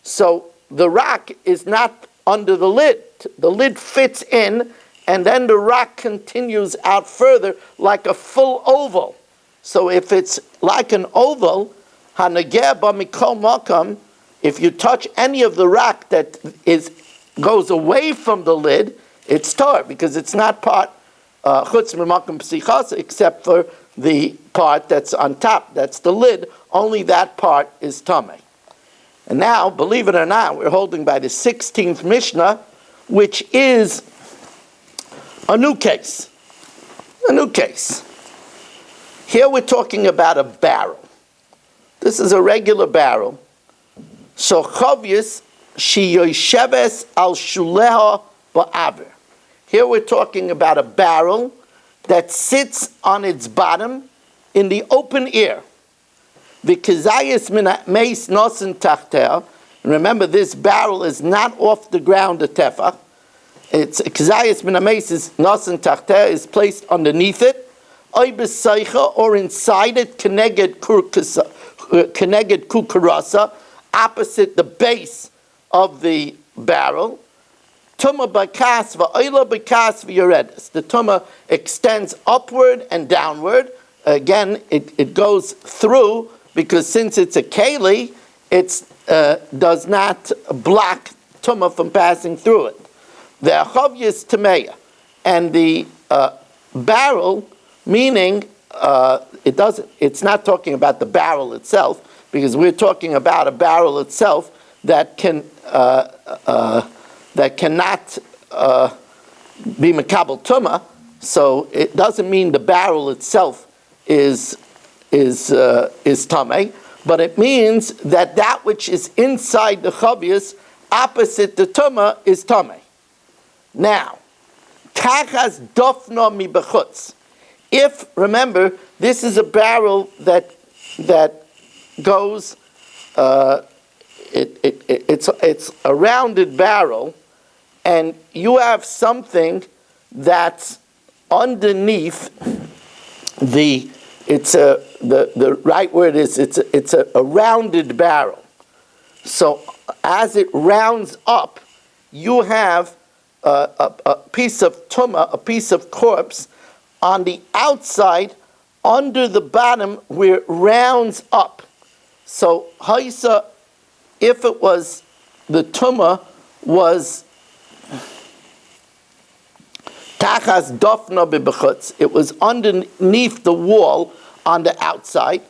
So the rock is not under the lid. The lid fits in, and then the rock continues out further like a full oval. So if it's like an oval, hanageh ba mikol makam, if you touch any of the rock that goes away from the lid, it's tar, because it's not part chutz mimakam psichas, except for the part that's on top, that's the lid. Only that part is tamei. And now, believe it or not, we're holding by the 16th Mishnah, which is a new case. A new case. Here we're talking about a barrel. This is a regular barrel. So chavyus she yosheves al shuleha ba'aver. Here we're talking about a barrel that sits on its bottom in the open air. V'kezayis min meis nosen tachter. Remember, this barrel is not off the ground, the tefach. It's kezayis min meis nosen tachter is placed underneath it, oy b'seicha, or inside it, keneged kukarasa, opposite the base of the barrel. Tuma bakas va'oila bakas v'yoredes. The tuma extends upward and downward. Again, it goes through, because since it's a keli, it does not block tuma from passing through it. The achavyus tameya, and the barrel, meaning it's not talking about the barrel itself, because we're talking about a barrel itself that cannot be makabel tuma. So it doesn't mean the barrel itself is tamei, but it means that which is inside the chavyus, opposite the tuma, is tamei. Now, tachas dofna mi bechutz. If, remember, this is a barrel that goes, it's a rounded barrel, and you have something that's underneath the right word is it's a rounded barrel. So as it rounds up, you have a piece of tumah, a piece of corpse on the outside, under the bottom where it rounds up. So haisa, if it was the tumah was tachas dofna b'bechutz, it was underneath the wall on the outside.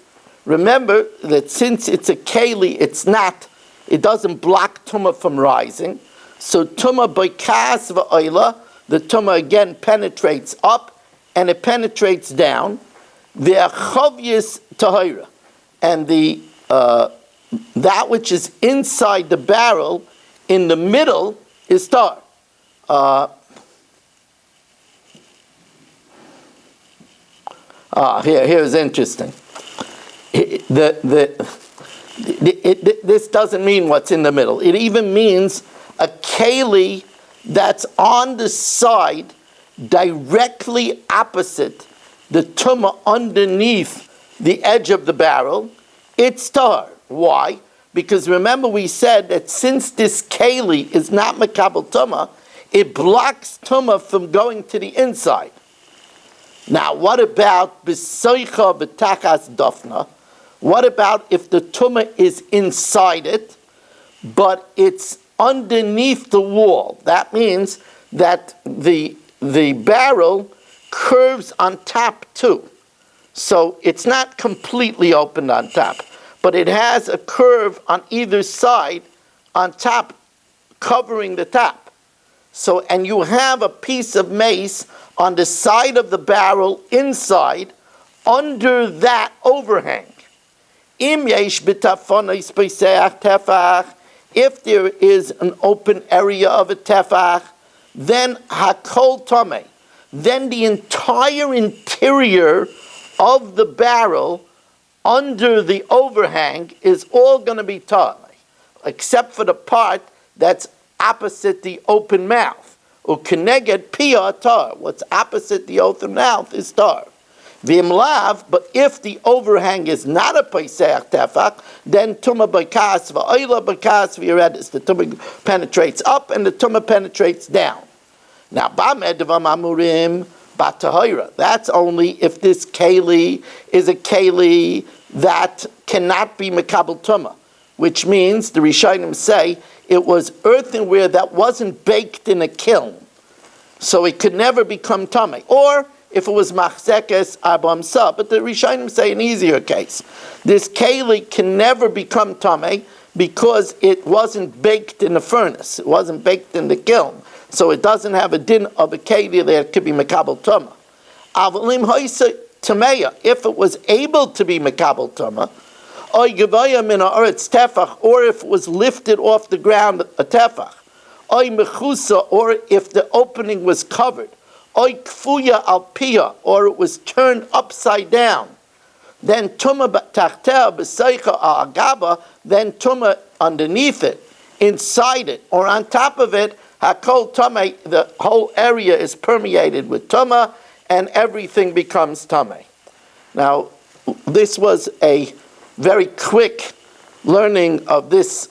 Remember that since it's a keli, it doesn't block tumah from rising. So tumah b'kas v'oila, the tumah again penetrates up and it penetrates down. V'achovyis tahira, and that which is inside the barrel in the middle is tar. Here's interesting. This doesn't mean what's in the middle. It even means a keli that's on the side directly opposite the tumah underneath the edge of the barrel. It's tar. Why? Because remember we said that since this keli is not mekabel tumah, it blocks tumah from going to the inside. Now, what about b'soicha b'tachas dofna? What about if the tumah is inside it, but it's underneath the wall? That means that the barrel curves on top too. So it's not completely open on top, but it has a curve on either side on top, covering the top. So, and you have a piece of mace on the side of the barrel inside, under that overhang. If there is an open area of a tefach, then hakol tameh, then the entire interior of the barrel under the overhang is all going to be tameh, except for the part that's opposite the open mouth. Ukeneged piyah tar. What's opposite the open mouth is tar. V'imlav, but if the overhang is not a peiseach tefach, then tumah b'kas v'oila b'kas v'yeredis. The tumah penetrates up and the tumah penetrates down. Now, ba'medvam amurim b'tahira. That's only if this keli is a keli that cannot be mekabel tumah, which means the Rishonim say it was earthenware that wasn't baked in a kiln, so it could never become tameh. Or if it was machzekes abamsa, but the Rishonim say an easier case. This keli can never become tameh because it wasn't baked in the furnace, it wasn't baked in the kiln, so it doesn't have a din of a keli that could be mekabel tameh. Avalim hoisa tameya, if it was able to be mekabel tameh, or if it was lifted off the ground a tefach, or if the opening was covered, or it was turned upside down, then tumah then tumah underneath it, inside it, or on top of it, hakol tameh, the whole area is permeated with tumah, and everything becomes tameh. Now, this was a very quick learning of this,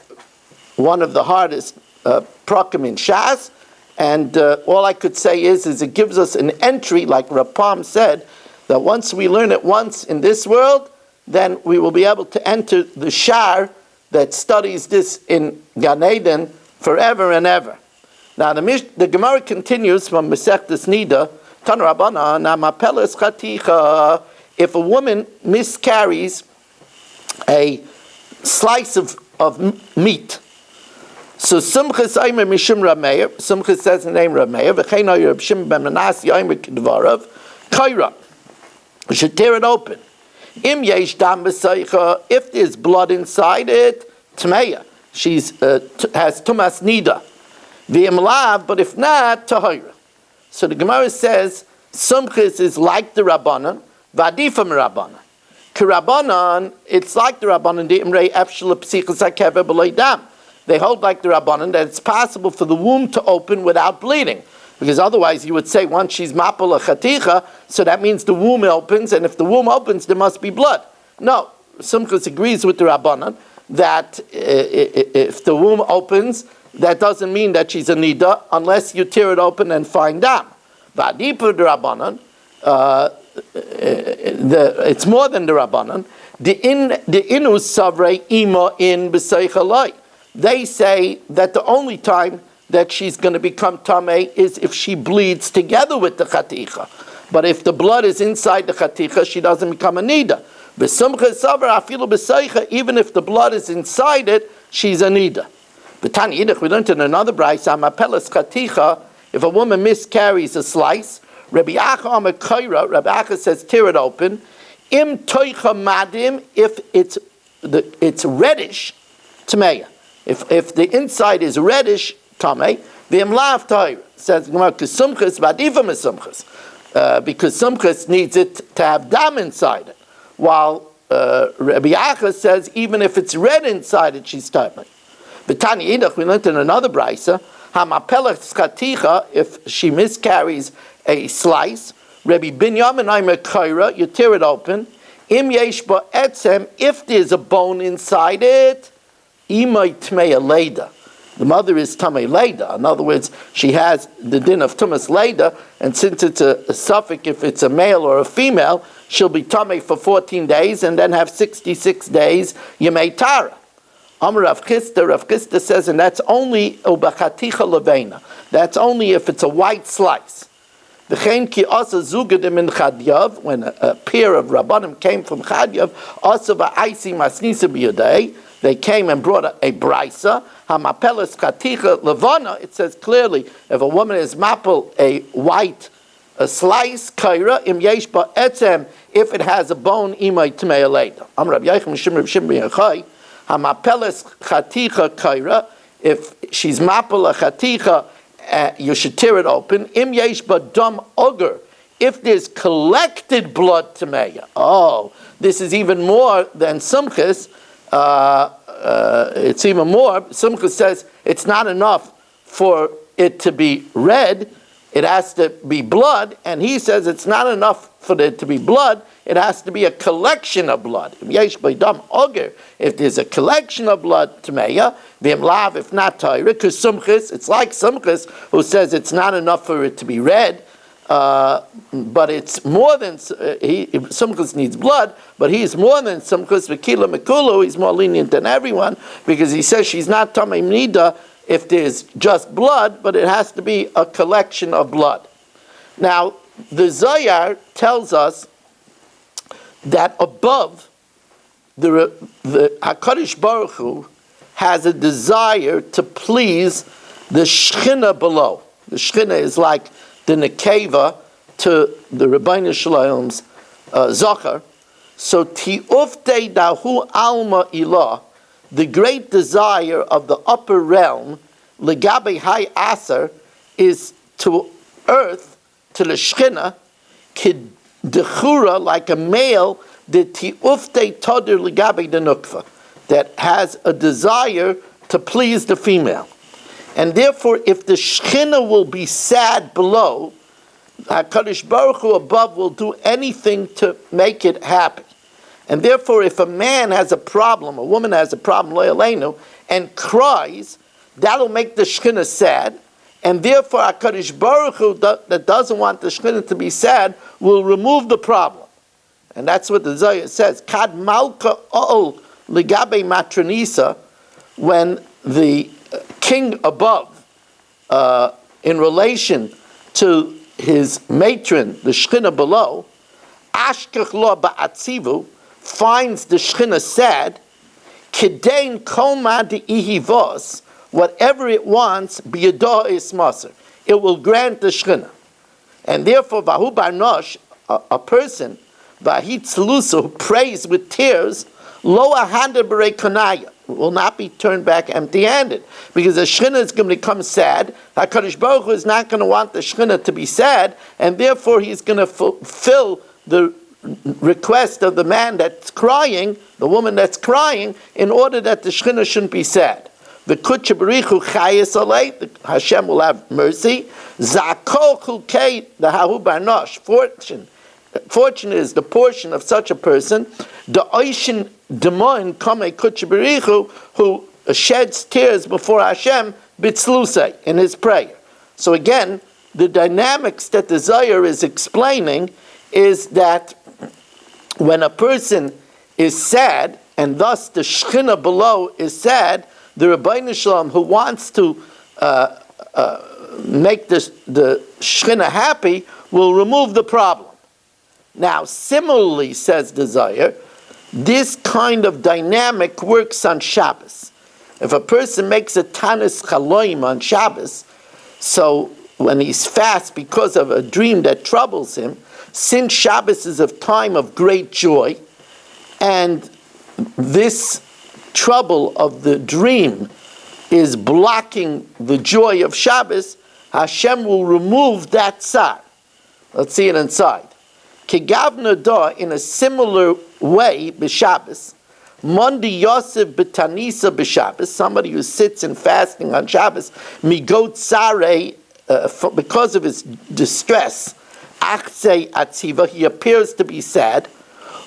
one of the hardest prakim in Shas, and all I could say is it gives us an entry, like Rapam said, that once we learn it once in this world, then we will be able to enter the shar that studies this in Gan Eden forever and ever. Now the Gemara continues from Masechtas Nida, Tan Rabbanan, Namapeles Chaticha, if a woman miscarries a slice of meat. So Simchas Aimer Mishum Rameir, Simchas says the name Rameir, V'chein Oyer Reb Shimon ben Menashe Aimer Kedvarav, Kaira. We should tear it open. Im yesh dam b'seicha, if there's blood inside it, Tmeya. She's has Tumas Nida. V'im lav, but if not, Tahira. So the Gemara says, Simchas is like the Rabbanan, V'adifam Rabbanan. K'Rabbanan, it's like the Rabbanan, the Imrei Efshel Psichas HaKever B'loi Dam. They hold like the Rabbanan that it's possible for the womb to open without bleeding. Because otherwise you would say once she's mapul a chaticha, so that means the womb opens, and if the womb opens, there must be blood. No, Sumchus agrees with the Rabbanan that if the womb opens, that doesn't mean that she's a nida unless you tear it open and find dam. V'adipu the Rabbanan, it's more than the Rabbanan. The inu savrei ima in b'seichalai. They say that the only time that she's going to become tamei is if she bleeds together with the chaticha. But if the blood is inside the chaticha, she doesn't become a nida. B'sumcha savra afilu b'seicha, even if the blood is inside it, she's a nida. B'tani yidich, we learned in another brayso, amapelas chaticha, if a woman miscarries a slice, Rabbi Acha Amakaira, Rabbi Acha says tear it open. Im toicha madim, if it's reddish, tameya. If the inside is reddish, tamei. V'im lav toir says because sumchus v'adiva mesumchus, because sumchus needs it to have dam inside it. While Rabbi Acha says even if it's red inside it, she's tamei. B'tani yidach, we learned in another brayso, hamapelas chaticha, if she miscarries a slice, Rabbi Binyamin Aymer you tear it open. Im yesh ba etzem, if there's a bone inside it, imay tmei leida. The mother is tamei leida. In other words, she has the din of tumas leida, and since it's a suffix, if it's a male or a female, she'll be tamei for 14 days and then have 66 days yemei tara. Amar Rav Chisda says, and that's only ubachaticha levena. That's only if it's a white slice. When a pair of Rabbanim came from Chadyav, they came and brought a brayso. Hamapelas chaticha levana. It says clearly, if a woman is mapel a white slice, kaira im yesh ba etzem, if it has a bone, imay tmei leida. Am Rabbi Yochanan Shimon Yochai, hamapelas chaticha kaira. If she's mapel a chaticha, you should tear it open. Im yesh ba dam oger. If there's collected blood tameya. Oh, this is even more than sumchus. It's even more. Sumchus says it's not enough for it to be red. It has to be blood. And he says it's not enough for it to be blood. It has to be a collection of blood. Im yesh ba dam oger. If there's a collection of blood tameya, v'im lav, if not Torah, because sumchus, it's like sumchus who says it's not enough for it to be red, but it's more than sumchus needs blood, but he's more than sumchus. V'kila mekulu, he's more lenient than everyone because he says she's not tamei nida if there's just blood, but it has to be a collection of blood. Now the Zohar tells us that above the HaKadosh Baruch Hu has a desire to please the Shechina below. The Shechina is like the Nekeva to the Rebbeinu Shalom's Zohar. So Ti'uftei dahu alma ilah, the great desire of the upper realm, legabe hai aser, is to earth, to the Shechina, kid dechura, like a male, the ti'uftei toder legabe the nukva, that has a desire to please the female. And therefore, if the Shechina will be sad below, HaKadosh Baruch Hu above will do anything to make it happy. And therefore, if a man has a problem, a woman has a problem, lo yaleinu, and cries, that'll make the Shechina sad. And therefore, HaKadosh Baruch Hu, that doesn't want the Shechina to be sad, will remove the problem. And that's what the Zohar says. Kad malka ol ligabe matronisa, when the king above, in relation to his matron, the Shechina below, ashkech lo ba'atzivu, finds the Shechina sad, kidein kol ma de'ihivos, whatever it wants, biyadah is maser, it will grant the Shechina. And therefore, vahu barnosh, a person, vahit tzlusa, who prays with tears, lo ahanda b'rei konaya, will not be turned back empty-handed, because the Shechina is going to become sad. HaKadosh Baruch Hu is not going to want the Shechina to be sad, and therefore he's going to fulfill the request of the man that's crying, the woman that's crying, in order that the Shechina shouldn't be sad. The Kutshabarichu Chayes Alei, Hashem will have mercy. Zakol Chukei, the Hahu Barnosh, fortune is the portion of such a person. The Oishin Demoin Kame Kutshabarichu, who sheds tears before Hashem, Bitzlusei, in his prayer. So again, the dynamics that the Zohar is explaining is that when a person is sad, and thus the Shekhinah below is sad, the Rabbeinu Shalom, who wants to make the Shekhinah happy, will remove the problem. Now, similarly, says the Zohar, this kind of dynamic works on Shabbos. If a person makes a Tanis Chaloim on Shabbos, so when he's fast because of a dream that troubles him, since Shabbos is a time of great joy, and this trouble of the dream is blocking the joy of Shabbos, Hashem will remove that tsar. Let's see it inside. Kegavna da, in a similar way, b'Shabbos, Mondi Yosef b'Tanisa b'Shabbos, somebody who sits in fasting on Shabbos, migot tsare, because of his distress, achzei atziva, he appears to be sad.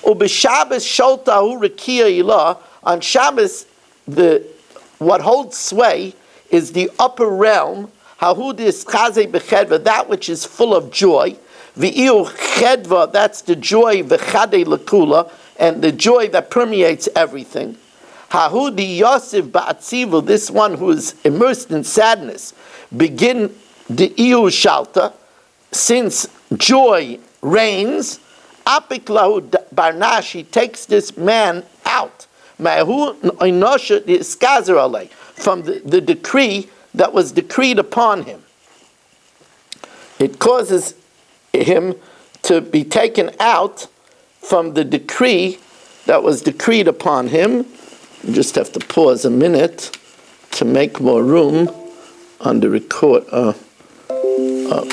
Ub'Shabbos sholtahu rekia ilah, on Shabbos, what holds sway is the upper realm, hahudis chazei b'chedva, that which is full of joy. V'iu chedva, that's the joy v'chadei lekula, and the joy that permeates everything. Hahudi Yosef ba'atzivu, this one who is immersed in sadness, begin the iu shalta, since joy reigns. Apik lahu barnash, he takes this man out. Ma'hu oinosha iskazer alei, from the decree that was decreed upon him. It causes him to be taken out from the decree that was decreed upon him. You just have to pause a minute to make more room on the record.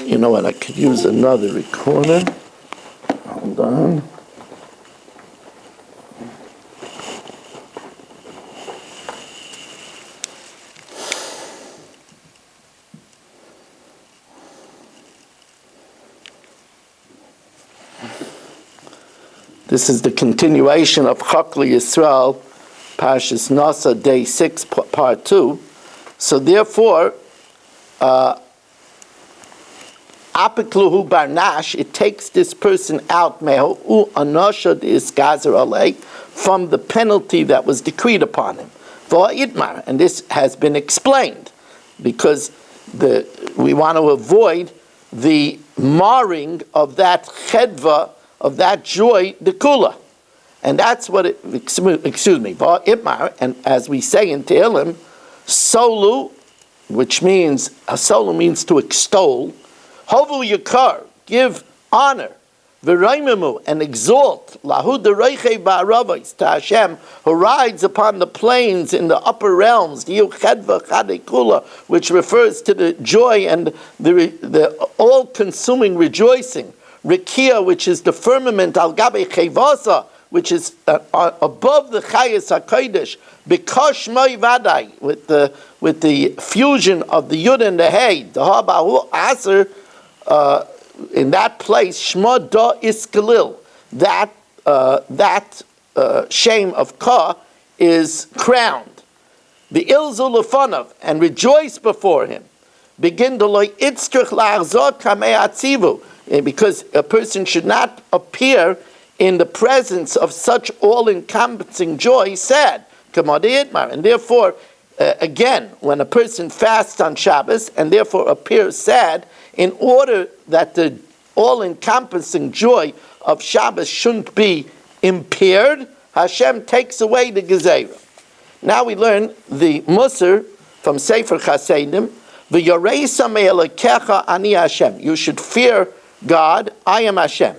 You know what? I could use another recorder. Hold on. This is the continuation of Chokli Yisrael, Parshas Naso, Day 6, Part 2. So therefore, Apikluhu Barnash, it takes this person out, Mehu Anosha Iskazer Alei, from the penalty that was decreed upon him. For Idmar, and this has been explained, because we want to avoid the marring of that chedva, of that joy, the kula. And that's what it, excuse me, Ibmar, and as we say in Tehillim, solu, which means, solu means to extol, hovu yakar, give honor, v'raimamu, and exalt, lahu dereichei ba'aravos, to Hashem, who rides upon the plains in the upper realms, the chedva chadei kula, which refers to the joy and the all-consuming rejoicing, Rikia, which is the firmament, al gabe chevasa, which is above the chayes hakodesh, bikosh moi vadai, with the fusion of the yud and the hey, the habahu aser, in that place, shma da iskalil, that shame of ka is crowned. The ilzu lefonav, and rejoice before him. Begin to loy itztrich la'achzot kamei atzivu, because a person should not appear in the presence of such all-encompassing joy, sad. And therefore, again, when a person fasts on Shabbos and therefore appears sad, in order that the all-encompassing joy of Shabbos shouldn't be impaired, Hashem takes away the Gezerah. Now we learn the Musar from Sefer Chasedim, V'yorei ani Hashem. You should fear God, I am Hashem.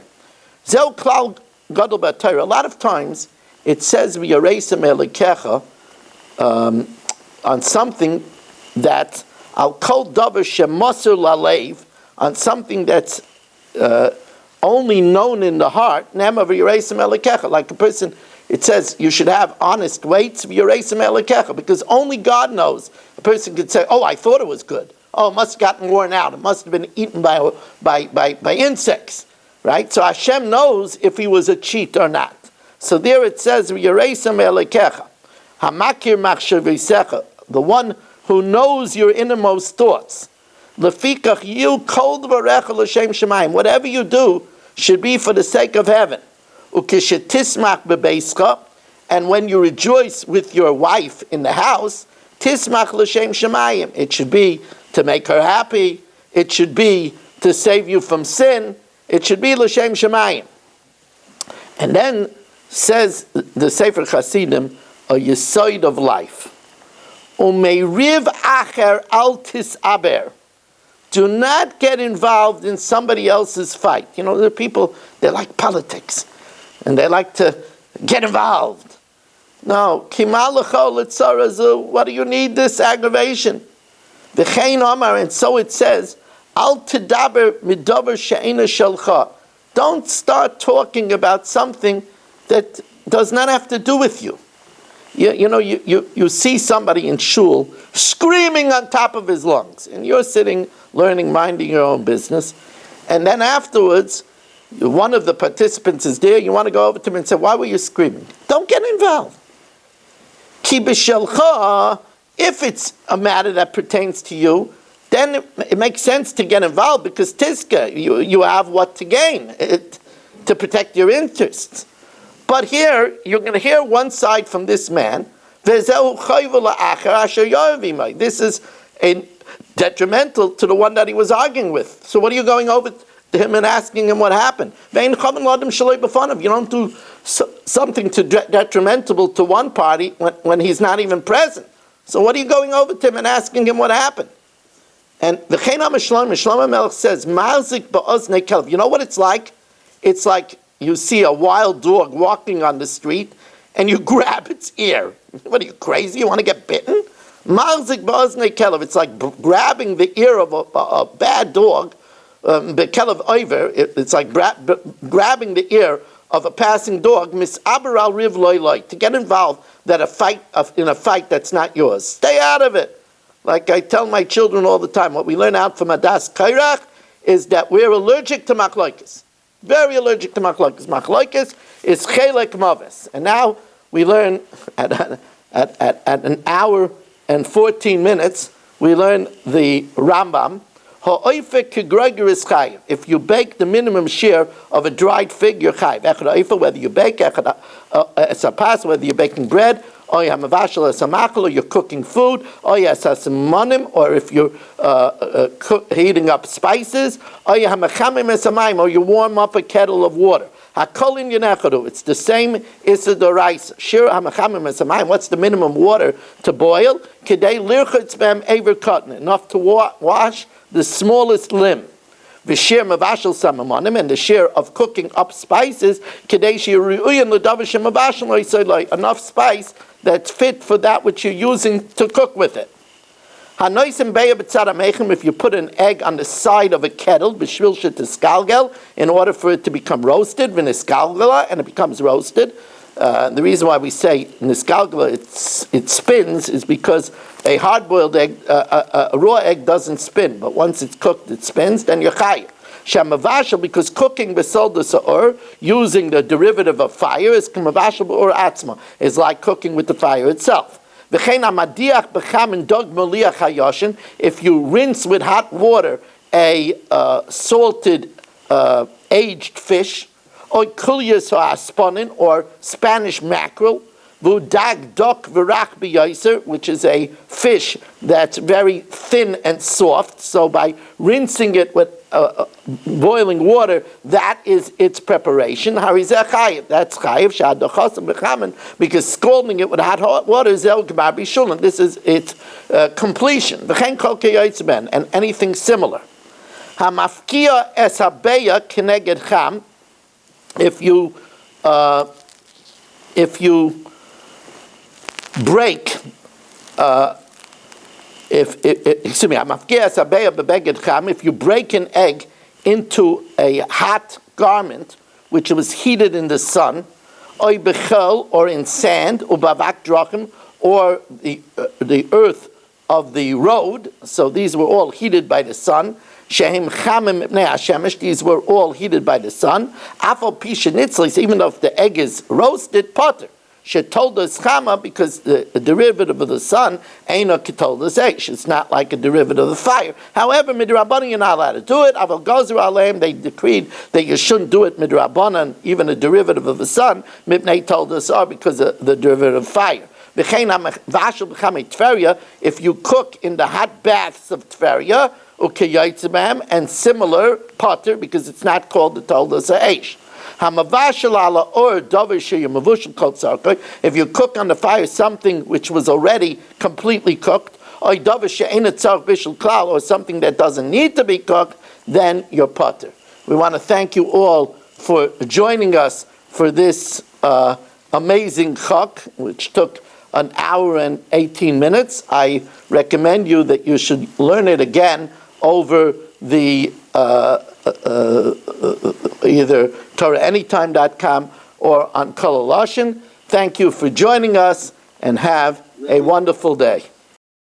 Zel klal gadol b'Torah. A lot of times it says v'yareisam elikecha on something that al kol davar shemosur lalev, on something that's only known in the heart. Nema v'yareisam elikecha. Like a person it says you should have honest weights, because only God knows. A person could say, oh, I thought it was good. Oh, it must have gotten worn out. It must have been eaten by insects. Right? So Hashem knows if he was a cheat or not. So there it says, Hamakir machshavisecha, the one who knows your innermost thoughts. Lefikach you kol dvarecha l'shem shemayim. Whatever you do should be for the sake of heaven. Ukishetismach bebeischa, and when you rejoice with your wife in the house, tismach l'shem shemayim. It should be to make her happy. It should be to save you from sin. It should be l'shem shemayim. And then says the Sefer Chasidim, a yesod of life. Umeiriv acher al tisaber. Do not get involved in somebody else's fight. You know, there are people, they like politics, and they like to get involved. No, what do you need this aggravation? V'chein omar, and so it says, al tidaber midaber she'ena shelcha. Don't start talking about something that does not have to do with you. You see somebody in shul screaming on top of his lungs, and you're sitting, learning, minding your own business, and then afterwards, one of the participants is there, you want to go over to him and say, why were you screaming? Don't get involved. Ki b'shelcha, if it's a matter that pertains to you, then it makes sense to get involved, because tiska, you have what to gain, to protect your interests. But here, you're going to hear one side from this man. This is detrimental to the one that he was arguing with. So what are you going over to him and asking him what happened? You don't do something detrimental to one party when he's not even present. So what are you going over to him and asking him what happened? And the Shlomo Melech says, you know what it's like? It's like you see a wild dog walking on the street, and you grab its ear. What are you, crazy? You want to get bitten? It's like grabbing the ear of a bad dog. It's like grabbing the ear of a passing dog. To get involved in a fight that's not yours. Stay out of it. Like I tell my children all the time, what we learn out from Adas Kairach is that we're allergic to machlokes. Very allergic to machlokes. Machlokes is chelek mavis. And now we learn at an hour and 14 minutes, we learn the Rambam. If you bake the minimum share of a dried fig, you're chayiv. Whether you bake whether you're baking bread, or you're cooking food, or if you're heating up spices, or you warm up a kettle of water. It's the same Issa Doraisa. What's the minimum water to boil? Enough to wash the smallest limb. And the share of cooking up spices, enough spice that's fit for that which you're using to cook with it. If you put an egg on the side of a kettle, in order for it to become roasted, and it becomes roasted. The reason why we say niskalgala, it spins, is because a hard-boiled egg, a raw egg doesn't spin, but once it's cooked, it spins, then you're chayiv. Shamavashal, because cooking besol the sa'ur, using the derivative of fire, is kamavashal b'ur atzma, is like cooking with the fire itself. If you rinse with hot water a salted aged fish, or kulyas ha'asponin, or Spanish mackerel, which is a fish that's very thin and soft, so by rinsing it with boiling water, that is its preparation. That's chayiv, because scalding it with hot water is this is its completion. And anything similar. If you break, if you break an egg into a hot garment which was heated in the sun, oy bechel, or in sand, ubavak drachim, or the earth of the road. So these were all heated by the sun. Shehem chamim mipnei hashemesh. These were all heated by the sun. Afal pisha nitzlis, even though if the egg is roasted, potter. Shetoldas chama, because the derivative of the sun ain't a ketoldas eish. It's not like a derivative of the fire. However, midrabanan you're not allowed to do it. Aval gozer aleim, they decreed that you shouldn't do it midrabanan, even a derivative of the sun. Mipnei toldas are because of the derivative of fire. If you cook in the hot baths of Tveria, and similar potter, because it's not called the toldas eish. If you cook on the fire something which was already completely cooked, or something that doesn't need to be cooked, then you're potter. We want to thank you all for joining us for this amazing chok, which took an hour and 18 minutes. I recommend you that you should learn it again over the either TorahAnytime.com or on Kol Lashon. Thank you for joining us, and have a wonderful day.